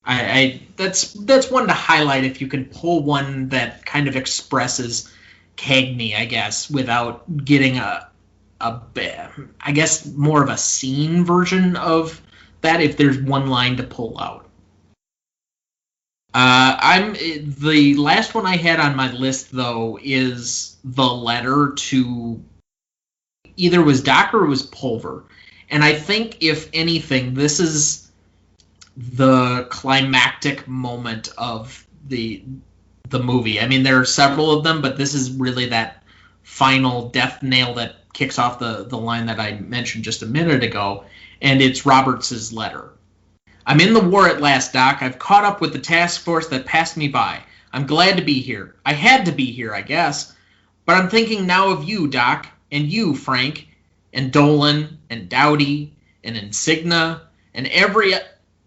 That's one to highlight if you can pull one that kind of expresses Cagney, I guess, without getting I guess more of a scene version of that. If there's one line to pull out, the last one I had on my list though is the letter to either was Doc or it was Pulver, and I think if anything, this is the climactic moment of the movie. I mean, there are several of them, but this is really that final death nail that kicks off the line that I mentioned just a minute ago, and it's Roberts' letter. I'm in the war at last, Doc. I've caught up with the task force that passed me by. I'm glad to be here. I had to be here, I guess. But I'm thinking now of you, Doc, and you, Frank, and Dolan, and Dowdy, and Insignia, and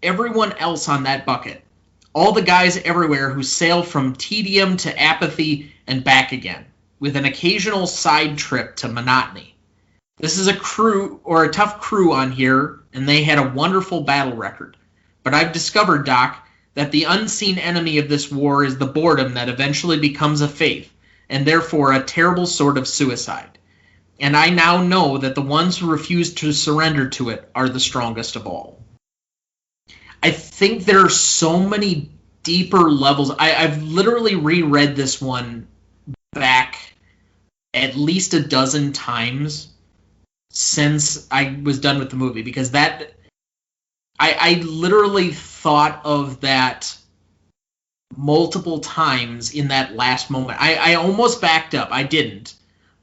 everyone else on that bucket. All the guys everywhere who sail from tedium to apathy and back again, with an occasional side trip to monotony. This is a crew, or a tough crew on here, and they had a wonderful battle record. But I've discovered, Doc, that the unseen enemy of this war is the boredom that eventually becomes a faith, and therefore a terrible sort of suicide. And I now know that the ones who refuse to surrender to it are the strongest of all. I think there are so many deeper levels. I've literally reread this one back at least a dozen times since I was done with the movie, because that I literally thought of that multiple times in that last moment. I almost backed up. I didn't,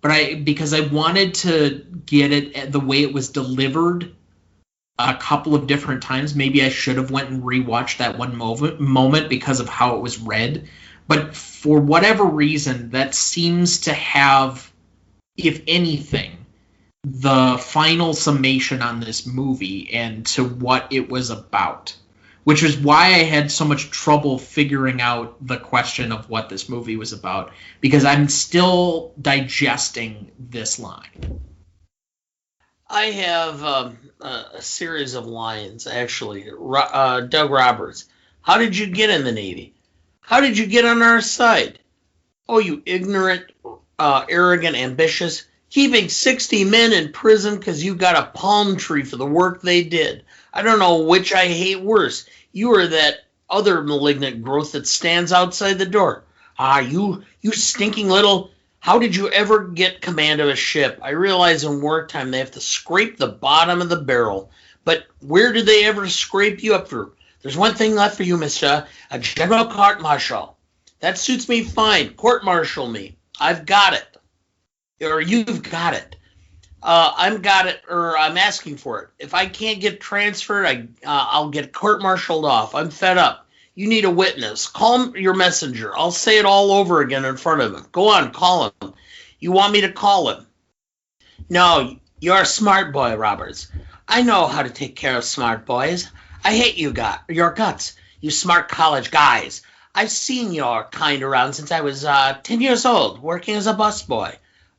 but because I wanted to get it the way it was delivered a couple of different times. Maybe I should have went and rewatched that one moment because of how it was read. But for whatever reason, that seems to have, if anything, the final summation on this movie and to what it was about, which is why I had so much trouble figuring out the question of what this movie was about, because I'm still digesting this line. I have a series of lines, actually. Doug Roberts. How did you get in the Navy? How did you get on our side? Oh, you ignorant, arrogant, ambitious. Keeping 60 men in prison because you got a palm tree for the work they did. I don't know which I hate worse. You are that other malignant growth that stands outside the door. You stinking little... How did you ever get command of a ship? I realize in wartime they have to scrape the bottom of the barrel. But where did they ever scrape you up through? There's one thing left for you, mister. A general court-martial. That suits me fine. Court-martial me. I've got it. Or you've got it. I'm asking for it. If I can't get transferred, I'll get court-martialed off. I'm fed up. You need a witness. Call your messenger. I'll say it all over again in front of him. Go on, call him. You want me to call him? No, you're a smart boy, Roberts. I know how to take care of smart boys. I hate your guts, you smart college guys. I've seen your kind around since I was 10 years old, working as a busboy.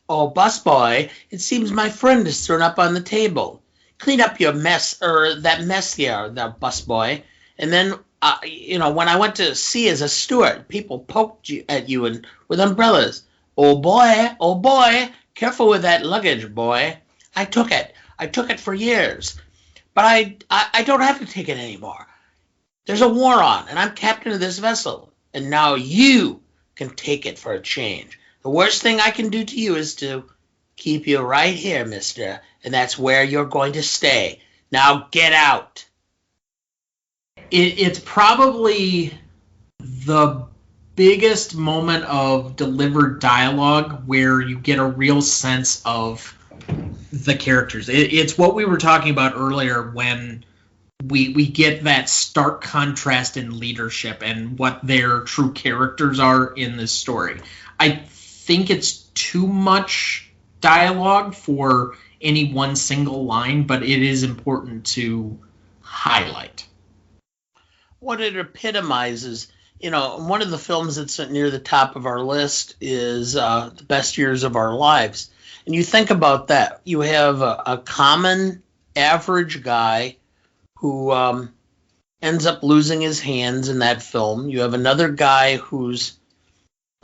Oh, busboy, it seems my friend has thrown up on the table. Clean up your mess, that mess there, the busboy. And then... when I went to sea as a steward, people poked at you with umbrellas. Oh boy, careful with that luggage, boy. I took it for years. But I don't have to take it anymore. There's a war on, and I'm captain of this vessel. And now you can take it for a change. The worst thing I can do to you is to keep you right here, mister, and that's where you're going to stay. Now get out. It's probably the biggest moment of delivered dialogue where you get a real sense of the characters. It's what we were talking about earlier when we get that stark contrast in leadership and what their true characters are in this story. I think it's too much dialogue for any one single line, but it is important to highlight. What it epitomizes, one of the films that's near the top of our list is The Best Years of Our Lives. And you think about that. You have a common, average guy who ends up losing his hands in that film. You have another guy who's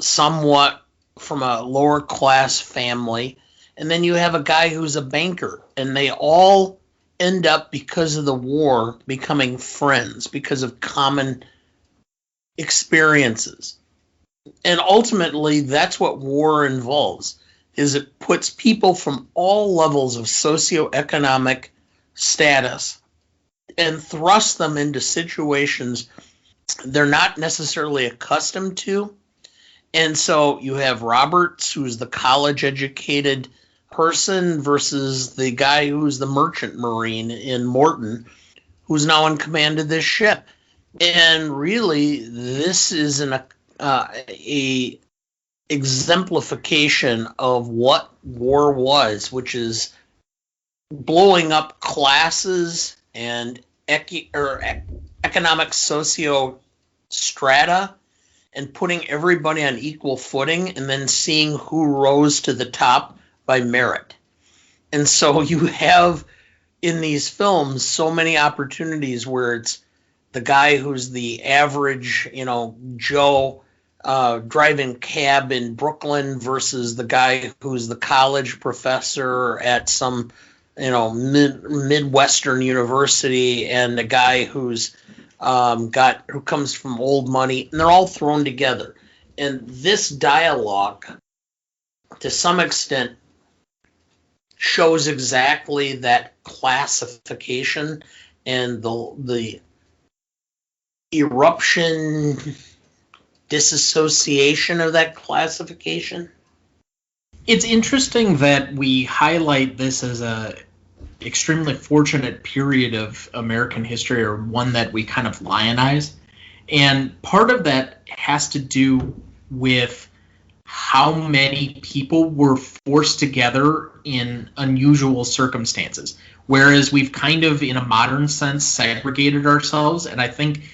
somewhat from a lower class family. And then you have a guy who's a banker. And they all end up, because of the war, becoming friends because of common experiences. And ultimately, that's what war involves, is it puts people from all levels of socioeconomic status and thrusts them into situations they're not necessarily accustomed to. And so you have Roberts, who's the college-educated person, versus the guy who's the merchant marine in Morton, who's now in command of this ship. And really, this is a exemplification of what war was, which is blowing up classes and economic socio strata and putting everybody on equal footing, and then seeing who rose to the top by merit. And so you have in these films so many opportunities where it's the guy who's the average, Joe driving cab in Brooklyn versus the guy who's the college professor at some, Midwestern university, and the guy who's who comes from old money, and they're all thrown together. And this dialogue, to some extent, shows exactly that classification and the eruption, disassociation of that classification. It's interesting that we highlight this as a extremely fortunate period of American history, or one that we kind of lionize. And part of that has to do with how many people were forced together in unusual circumstances, whereas we've kind of, in a modern sense, segregated ourselves. And I think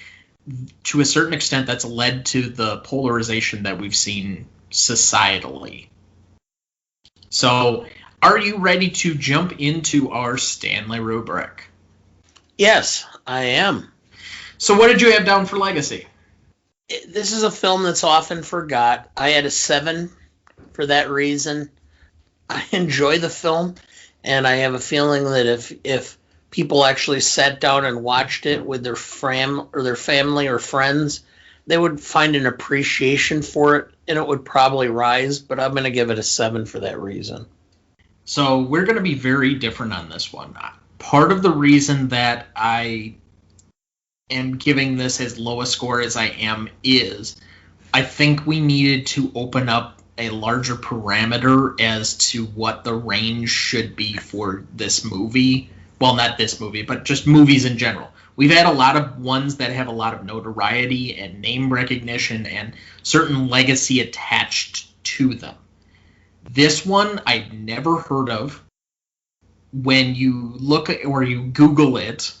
to a certain extent that's led to the polarization that we've seen societally. So, are you ready to jump into our Stanley rubric? Yes, I am. So what did you have down for Legacy? This is a film that's often forgot. I had a 7 for that reason. I enjoy the film, and I have a feeling that if people actually sat down and watched it with their family or friends, they would find an appreciation for it, and it would probably rise, but I'm going to give it a 7 for that reason. So we're going to be very different on this one. Part of the reason that I am giving this as low a score as I am is I think we needed to open up a larger parameter as to what the range should be for this movie. Well, not this movie, but just movies in general. We've had a lot of ones that have a lot of notoriety and name recognition and certain legacy attached to them. This one I'd never heard of. When you look at, or you Google it,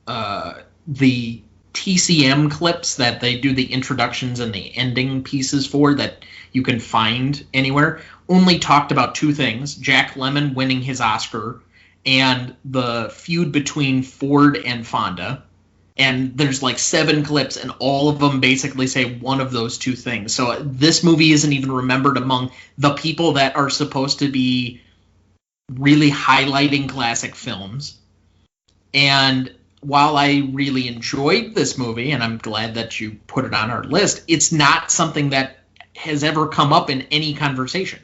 the TCM clips that they do the introductions and the ending pieces for that you can find anywhere only talked about 2 things: Jack Lemmon winning his Oscar and the feud between Ford and Fonda. And there's like 7 clips, and all of them basically say one of those 2 things. So this movie isn't even remembered among the people that are supposed to be really highlighting classic films. And while I really enjoyed this movie, and I'm glad that you put it on our list, it's not something that has ever come up in any conversation.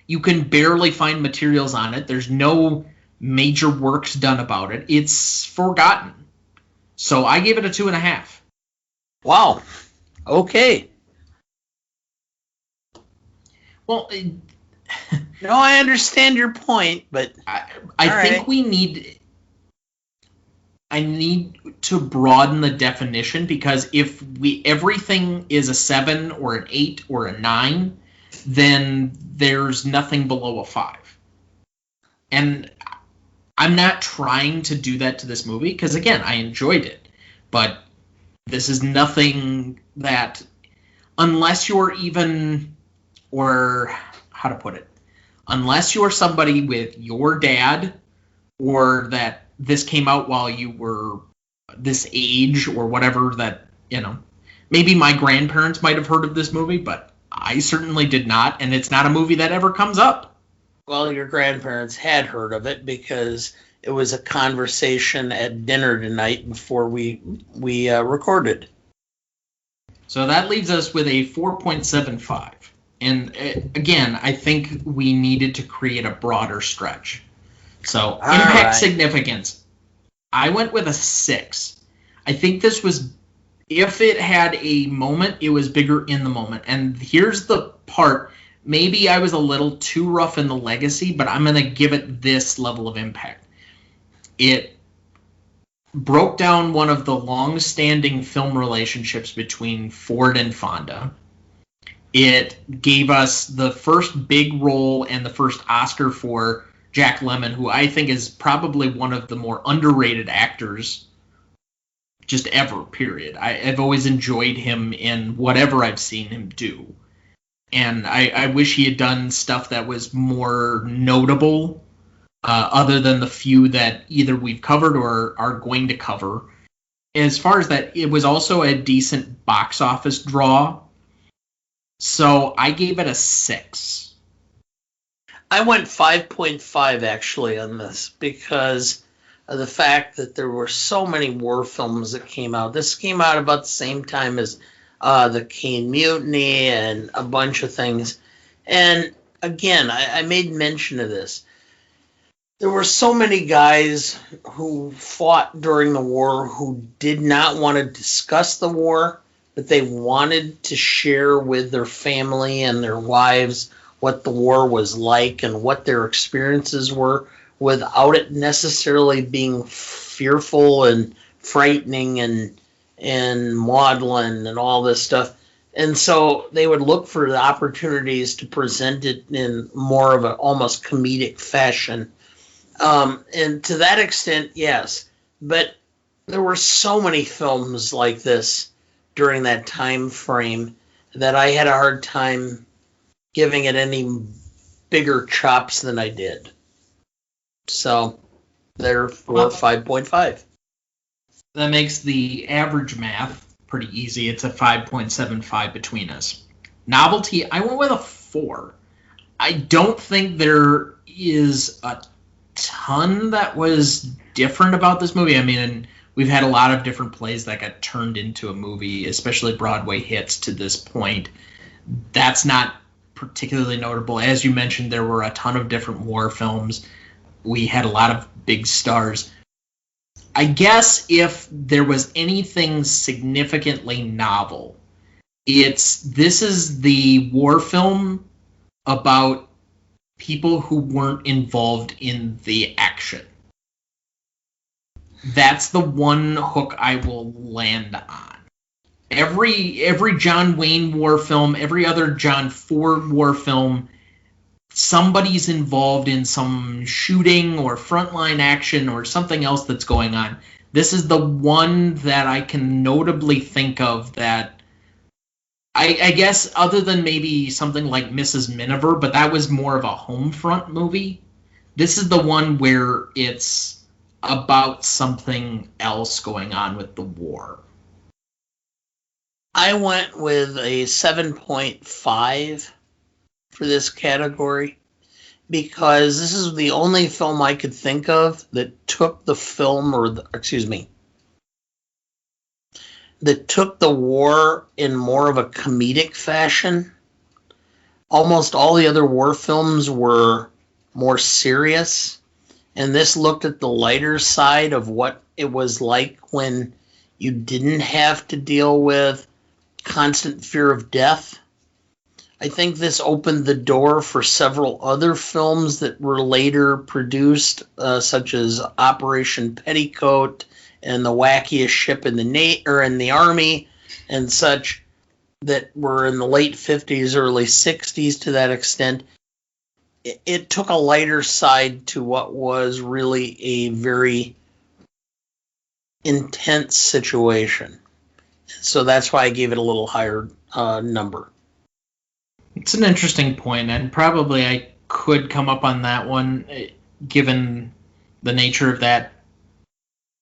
You can barely find materials on it. There's no major works done about it. It's forgotten. So I gave it a 2.5. Wow. Okay. Well, No, I understand your point, but I think I need to broaden the definition, because if everything is a 7 or an 8 or a 9, then there's nothing below a 5. And I'm not trying to do that to this movie, because again, I enjoyed it. But this is nothing that, unless you're even, or how to put it, unless you're somebody with your dad, or that this came out while you were this age or whatever, that, maybe my grandparents might have heard of this movie, but I certainly did not, and it's not a movie that ever comes up. Well, your grandparents had heard of it because it was a conversation at dinner tonight before we recorded. So that leaves us with a 4.75. And again, I think we needed to create a broader stretch. So impact significance, I went with a 6. I think this was, if it had a moment, it was bigger in the moment. And here's the part, maybe I was a little too rough in the legacy, but I'm going to give it this level of impact. It broke down one of the long-standing film relationships between Ford and Fonda. It gave us the first big role and the first Oscar for Jack Lemmon, who I think is probably one of the more underrated actors just ever, period. I've always enjoyed him in whatever I've seen him do. And I wish he had done stuff that was more notable, other than the few that either we've covered or are going to cover. As far as that, it was also a decent box office draw. So I gave it a 6. I went 5.5 actually on this because of the fact that there were so many war films that came out. This came out about the same time as the Cane Mutiny and a bunch of things. And again, I made mention of this. There were so many guys who fought during the war who did not want to discuss the war, but they wanted to share with their family and their wives what the war was like and what their experiences were without it necessarily being fearful and frightening and maudlin and all this stuff. And so they would look for the opportunities to present it in more of an almost comedic fashion. And to that extent, yes. But there were so many films like this during that time frame that I had a hard time giving it any bigger chops than I did. So, therefore, 5.5. That makes the average math pretty easy. It's a 5.75 between us. Novelty, I went with a 4. I don't think there is a ton that was different about this movie. I mean, we've had a lot of different plays that got turned into a movie, especially Broadway hits to this point. That's not particularly notable. As you mentioned, there were a ton of different war films. We had a lot of big stars. I guess if there was anything significantly novel, this is the war film about people who weren't involved in the action. That's the one hook I will land on. Every John Wayne war film, every other John Ford war film, somebody's involved in some shooting or frontline action or something else that's going on. This is the one that I can notably think of that, I guess, other than maybe something like Mrs. Miniver, but that was more of a home front movie. This is the one where it's about something else going on with the war. I went with a 7.5 for this category because this is the only film I could think of that took the film, that took the war in more of a comedic fashion. Almost all the other war films were more serious, and this looked at the lighter side of what it was like when you didn't have to deal with constant fear of death. I think this opened the door for several other films that were later produced, such as Operation Petticoat and The Wackiest Ship in the Army, and such, that were in the late 50s, early 60s to that extent. It took a lighter side to what was really a very intense situation. So that's why I gave it a little higher number. It's an interesting point, and probably I could come up on that one, given the nature of that.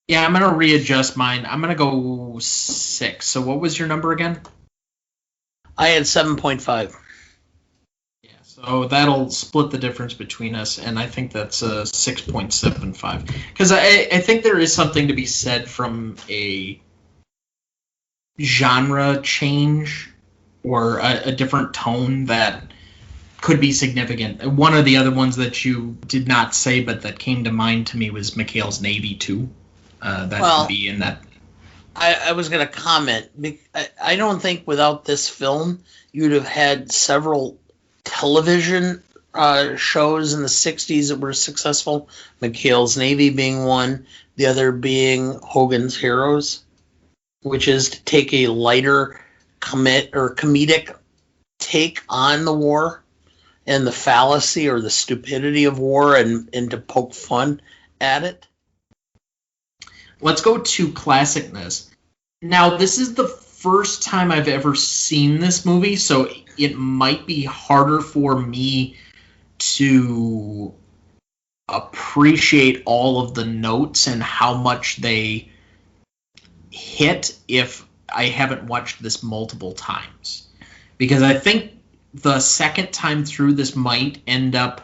Yeah, I'm going to readjust mine. I'm going to go 6. So what was your number again? I had 7.5. Yeah, so that'll split the difference between us, and I think that's a 6.75. Because I think there is something to be said from a genre change or a different tone that could be significant. One of the other ones that you did not say but that came to mind to me was McHale's Navy, too. Could be in that. I was going to comment. I don't think without this film you'd have had several television shows in the 60s that were successful. McHale's Navy being one, the other being Hogan's Heroes, which is to take a lighter comedic take on the war and the fallacy or the stupidity of war and to poke fun at it. Let's go to classicness. Now, this is the first time I've ever seen this movie, so it might be harder for me to appreciate all of the notes and how much they hit if I haven't watched this multiple times. Because I think the second time through this might end up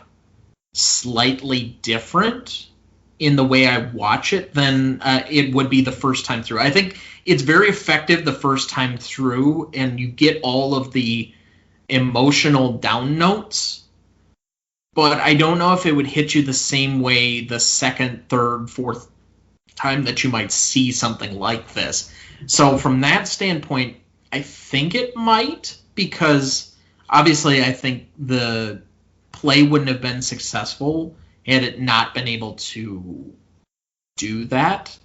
slightly different in the way I watch it than it would be the first time through. I think it's very effective the first time through, and you get all of the emotional down notes, but I don't know if it would hit you the same way the second, third, fourth time that you might see something like this. So from that standpoint, I think it might, because obviously I think the play wouldn't have been successful had it not been able to do that.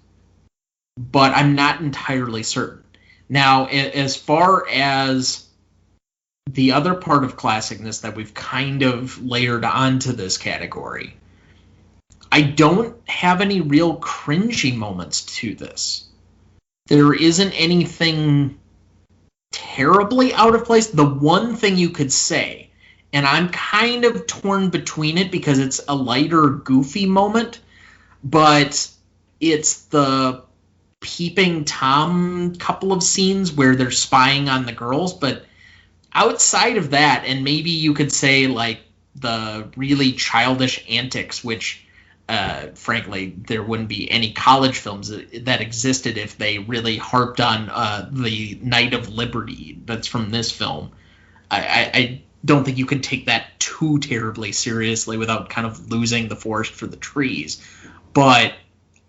But I'm not entirely certain. Now, as far as the other part of classicness that we've kind of layered onto this category, I don't have any real cringy moments to this. There isn't anything terribly out of place. The one thing you could say, and I'm kind of torn between it because it's a lighter, goofy moment, but it's the peeping Tom couple of scenes where they're spying on the girls. But outside of that, and maybe you could say like the really childish antics, which frankly there wouldn't be any college films that existed if they really harped on the Night of Liberty that's from this film. I don't think you can take that too terribly seriously without kind of losing the forest for the trees. But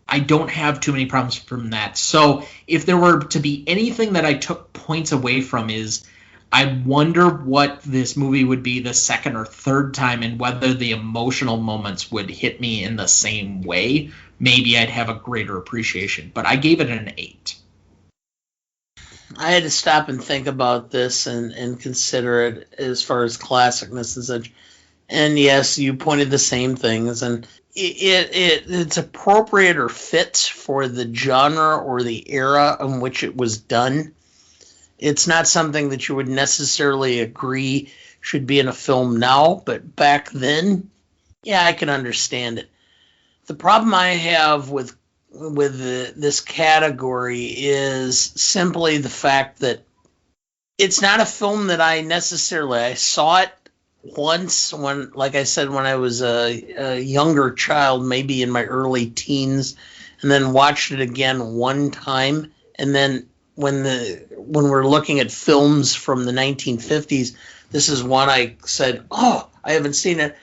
I don't have too many problems from that. So if there were to be anything that I took points away from is I wonder what this movie would be the second or third time and whether the emotional moments would hit me in the same way. Maybe I'd have a greater appreciation. But I gave it an 8. I had to stop and think about this and consider it as far as classicness and such. And yes, you pointed the same things. And it's appropriate or fits for the genre or the era in which it was done. It's not something that you would necessarily agree should be in a film now, but back then, yeah, I can understand it. The problem I have with this category is simply the fact that it's not a film that I saw it once when, like I said, when I was a younger child, maybe in my early teens, and then watched it again one time, and then when we're looking at films from the 1950s, this is one I said, oh, I haven't seen it.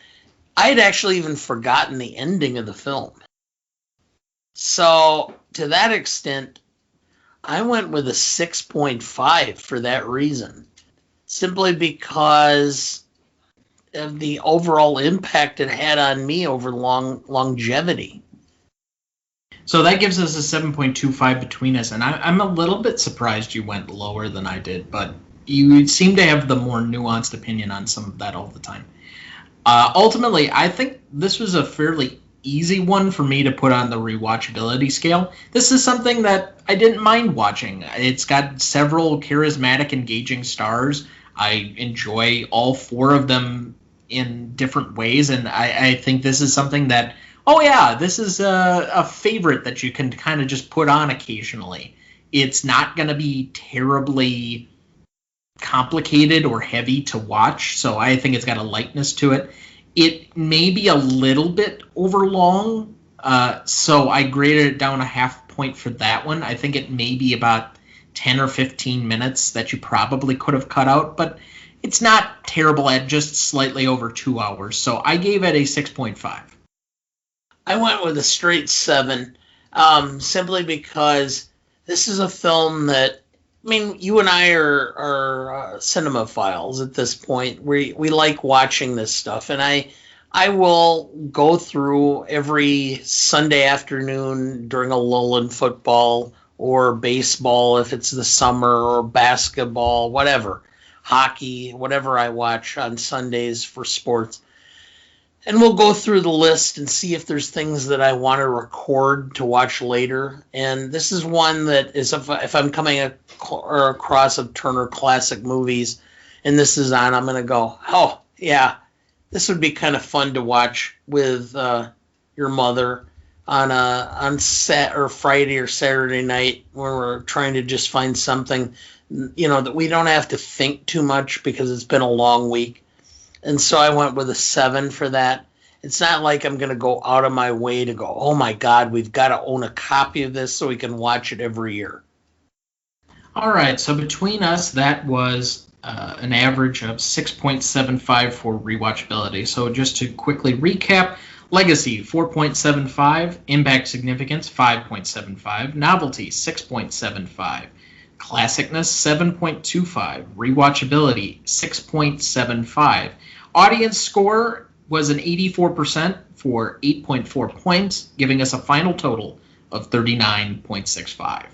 I had actually even forgotten the ending of the film. So to that extent, I went with a 6.5 for that reason. Simply because of the overall impact it had on me over longevity. So that gives us a 7.25 between us, and I'm a little bit surprised you went lower than I did, but you seem to have the more nuanced opinion on some of that all the time. Ultimately, I think this was a fairly easy one for me to put on the rewatchability scale. This is something that I didn't mind watching. It's got several charismatic, engaging stars. I enjoy all four of them in different ways, and I think this is something that, oh yeah, this is a favorite that you can kind of just put on occasionally. It's not going to be terribly complicated or heavy to watch, so I think it's got a lightness to it. It may be a little bit overlong, so I graded it down a half point for that one. I think it may be about 10 or 15 minutes that you probably could have cut out, but it's not terrible at just slightly over 2 hours, so I gave it a 6.5. I went with a straight 7, simply because this is a film that, I mean, you and I are cinemaphiles at this point. We like watching this stuff, and I will go through every Sunday afternoon during a lull in football or baseball if it's the summer, or basketball, whatever, hockey, whatever I watch on Sundays for sports. And we'll go through the list and see if there's things that I want to record to watch later. And this is one that is, if I'm coming across of Turner Classic Movies and this is on, I'm going to go, oh, yeah, this would be kind of fun to watch with your mother on Friday or Saturday night, where we're trying to just find something, that we don't have to think too much because it's been a long week. And so I went with a 7 for that. It's not like I'm going to go out of my way to go, oh my God, we've got to own a copy of this so we can watch it every year. All right, so between us, that was an average of 6.75 for rewatchability. So just to quickly recap, Legacy, 4.75, Impact Significance, 5.75, Novelty, 6.75, Classicness, 7.25, Rewatchability, 6.75. Audience score was an 84% for 8.4 points, giving us a final total of 39.65.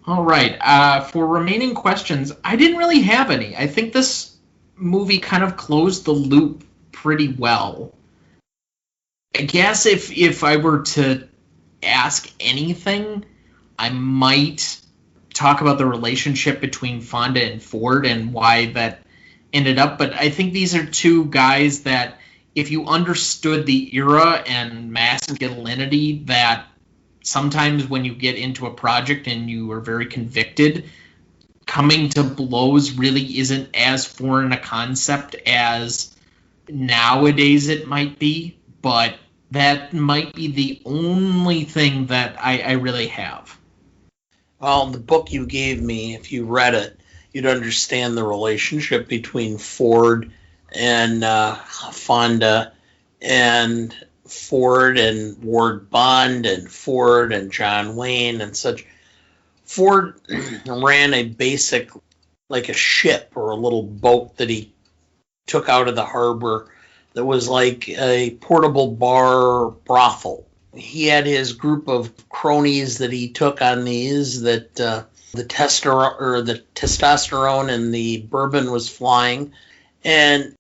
All right, for remaining questions, I didn't really have any. I think this movie kind of closed the loop pretty well. I guess if I were to ask anything, I might talk about the relationship between Fonda and Ford and why that ended up, but I think these are two guys that, if you understood the era and masculinity, that sometimes when you get into a project and you are very convicted, coming to blows really isn't as foreign a concept as nowadays it might be, but that might be the only thing that I really have. Well, the book you gave me, if you read it, you'd understand the relationship between Ford and Fonda, and Ford and Ward Bond, and Ford and John Wayne and such. Ford ran a basic, like a ship or a little boat that he took out of the harbor that was like a portable bar brothel. He had his group of cronies that he took on these, that the testosterone and the bourbon was flying. And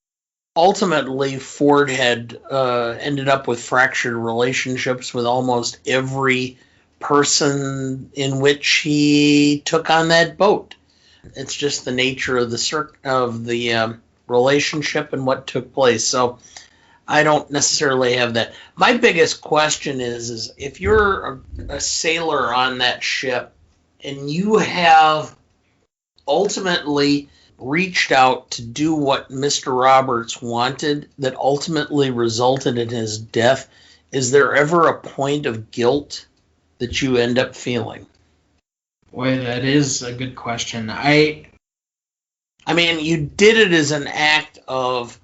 ultimately, Ford had ended up with fractured relationships with almost every person in which he took on that boat. It's just the nature of the relationship and what took place. So I don't necessarily have that. My biggest question is if you're a sailor on that ship and you have ultimately reached out to do what Mr. Roberts wanted that ultimately resulted in his death, is there ever a point of guilt that you end up feeling? Boy, that is a good question. I mean, you did it as an act of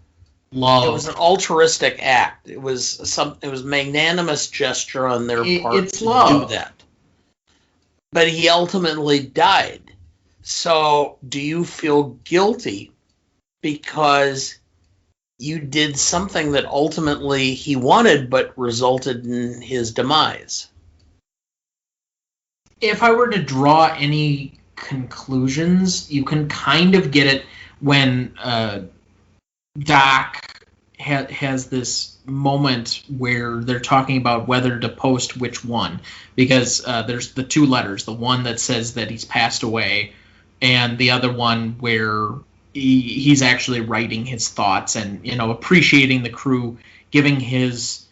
love. It was an altruistic act. It was magnanimous gesture on their part to love. Do that. but he ultimately died. So do you feel guilty because you did something that ultimately he wanted but resulted in his demise? If I were to draw any conclusions, you can kind of get it when Doc has this moment where they're talking about whether to post which one, because there's the two letters, the one that says that he's passed away and the other one where he's actually writing his thoughts and, you know, appreciating the crew, giving his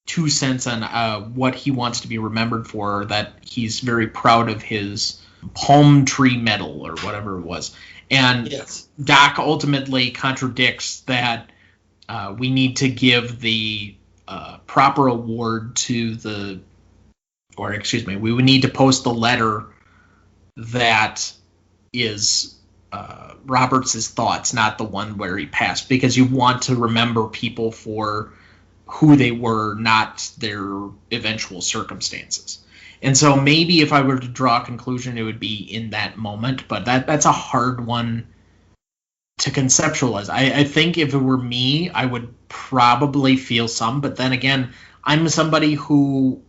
2 cents on what he wants to be remembered for, that he's very proud of his palm tree medal or whatever it was. And yes, Doc ultimately contradicts that we need to give the proper award to the, or excuse me, we would need to post the letter that is Roberts' thoughts, not the one where he passed, because you want to remember people for who they were, not their eventual circumstances. And so maybe if I were to draw a conclusion, it would be in that moment, but that's a hard one to conceptualize. I think if it were me, I would probably feel some, but then again, I'm somebody who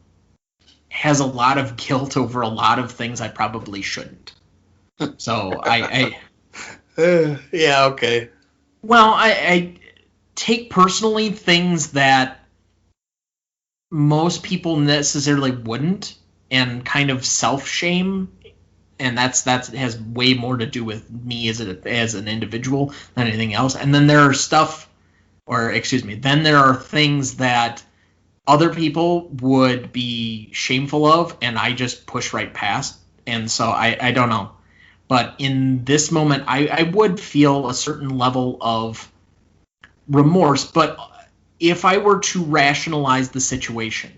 has a lot of guilt over a lot of things I probably shouldn't. So yeah, okay. Well, I take personally things that most people necessarily wouldn't, and kind of self-shame, and that has way more to do with me as an individual than anything else. And then there are then there are things that other people would be shameful of, and I just push right past. And so I don't know. But in this moment, I would feel a certain level of remorse. But if I were to rationalize the situation,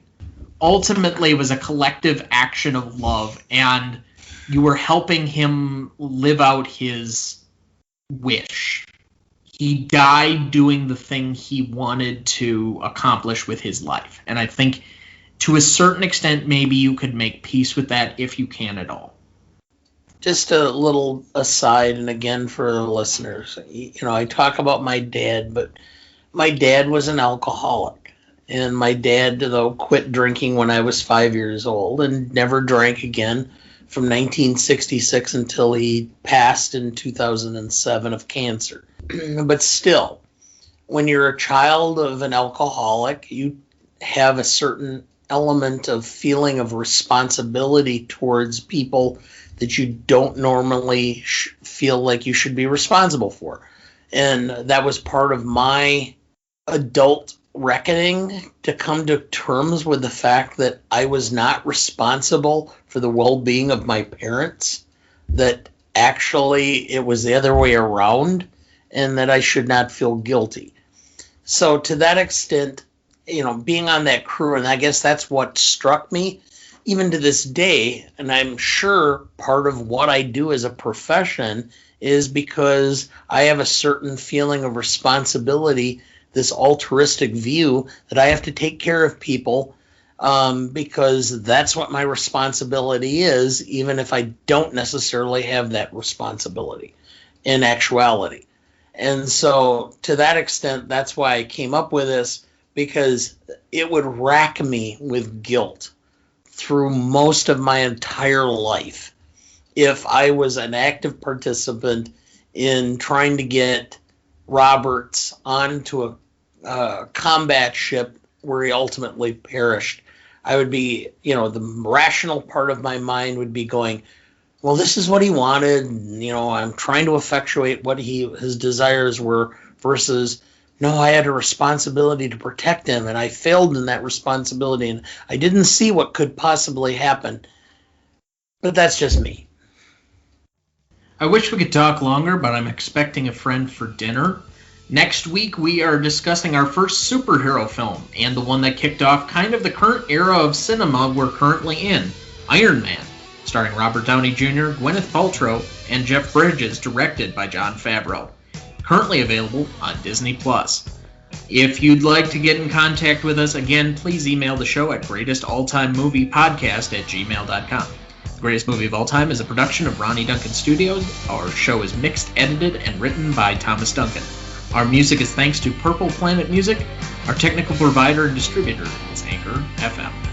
ultimately it was a collective action of love, and you were helping him live out his wish. He died doing the thing he wanted to accomplish with his life. And I think to a certain extent, maybe you could make peace with that if you can at all. Just a little aside, and again for the listeners, you know, I talk about my dad, but my dad was an alcoholic. And my dad, though, quit drinking when I was 5 years old and never drank again from 1966 until he passed in 2007 of cancer. But still, when you're a child of an alcoholic, you have a certain element of feeling of responsibility towards people that you don't normally feel like you should be responsible for. And that was part of my adult reckoning, to come to terms with the fact that I was not responsible for the well-being of my parents, that actually it was the other way around, and that I should not feel guilty. So to that extent, you know, being on that crew, and I guess that's what struck me even to this day, and I'm sure part of what I do as a profession is because I have a certain feeling of responsibility, this altruistic view that I have to take care of people, because that's what my responsibility is, even if I don't necessarily have that responsibility in actuality. And so to that extent, that's why I came up with this, because it would rack me with guilt through most of my entire life if I was an active participant in trying to get Roberts onto a combat ship where he ultimately perished. I would be, you know, the rational part of my mind would be going, well, this is what he wanted. You know, I'm trying to effectuate what his desires were, versus, no, I had a responsibility to protect him, and I failed in that responsibility, and I didn't see what could possibly happen. But that's just me. I wish we could talk longer, but I'm expecting a friend for dinner. Next week, we are discussing our first superhero film, and the one that kicked off kind of the current era of cinema we're currently in, Iron Man, starring Robert Downey Jr., Gwyneth Paltrow, and Jeff Bridges, directed by Jon Favreau. Currently available on Disney+. If you'd like to get in contact with us, again, please email the show at greatestalltimemoviepodcast@gmail.com. The Greatest Movie of All Time is a production of Ronnie Duncan Studios. Our show is mixed, edited, and written by Thomas Duncan. Our music is thanks to Purple Planet Music. Our technical provider and distributor is Anchor FM.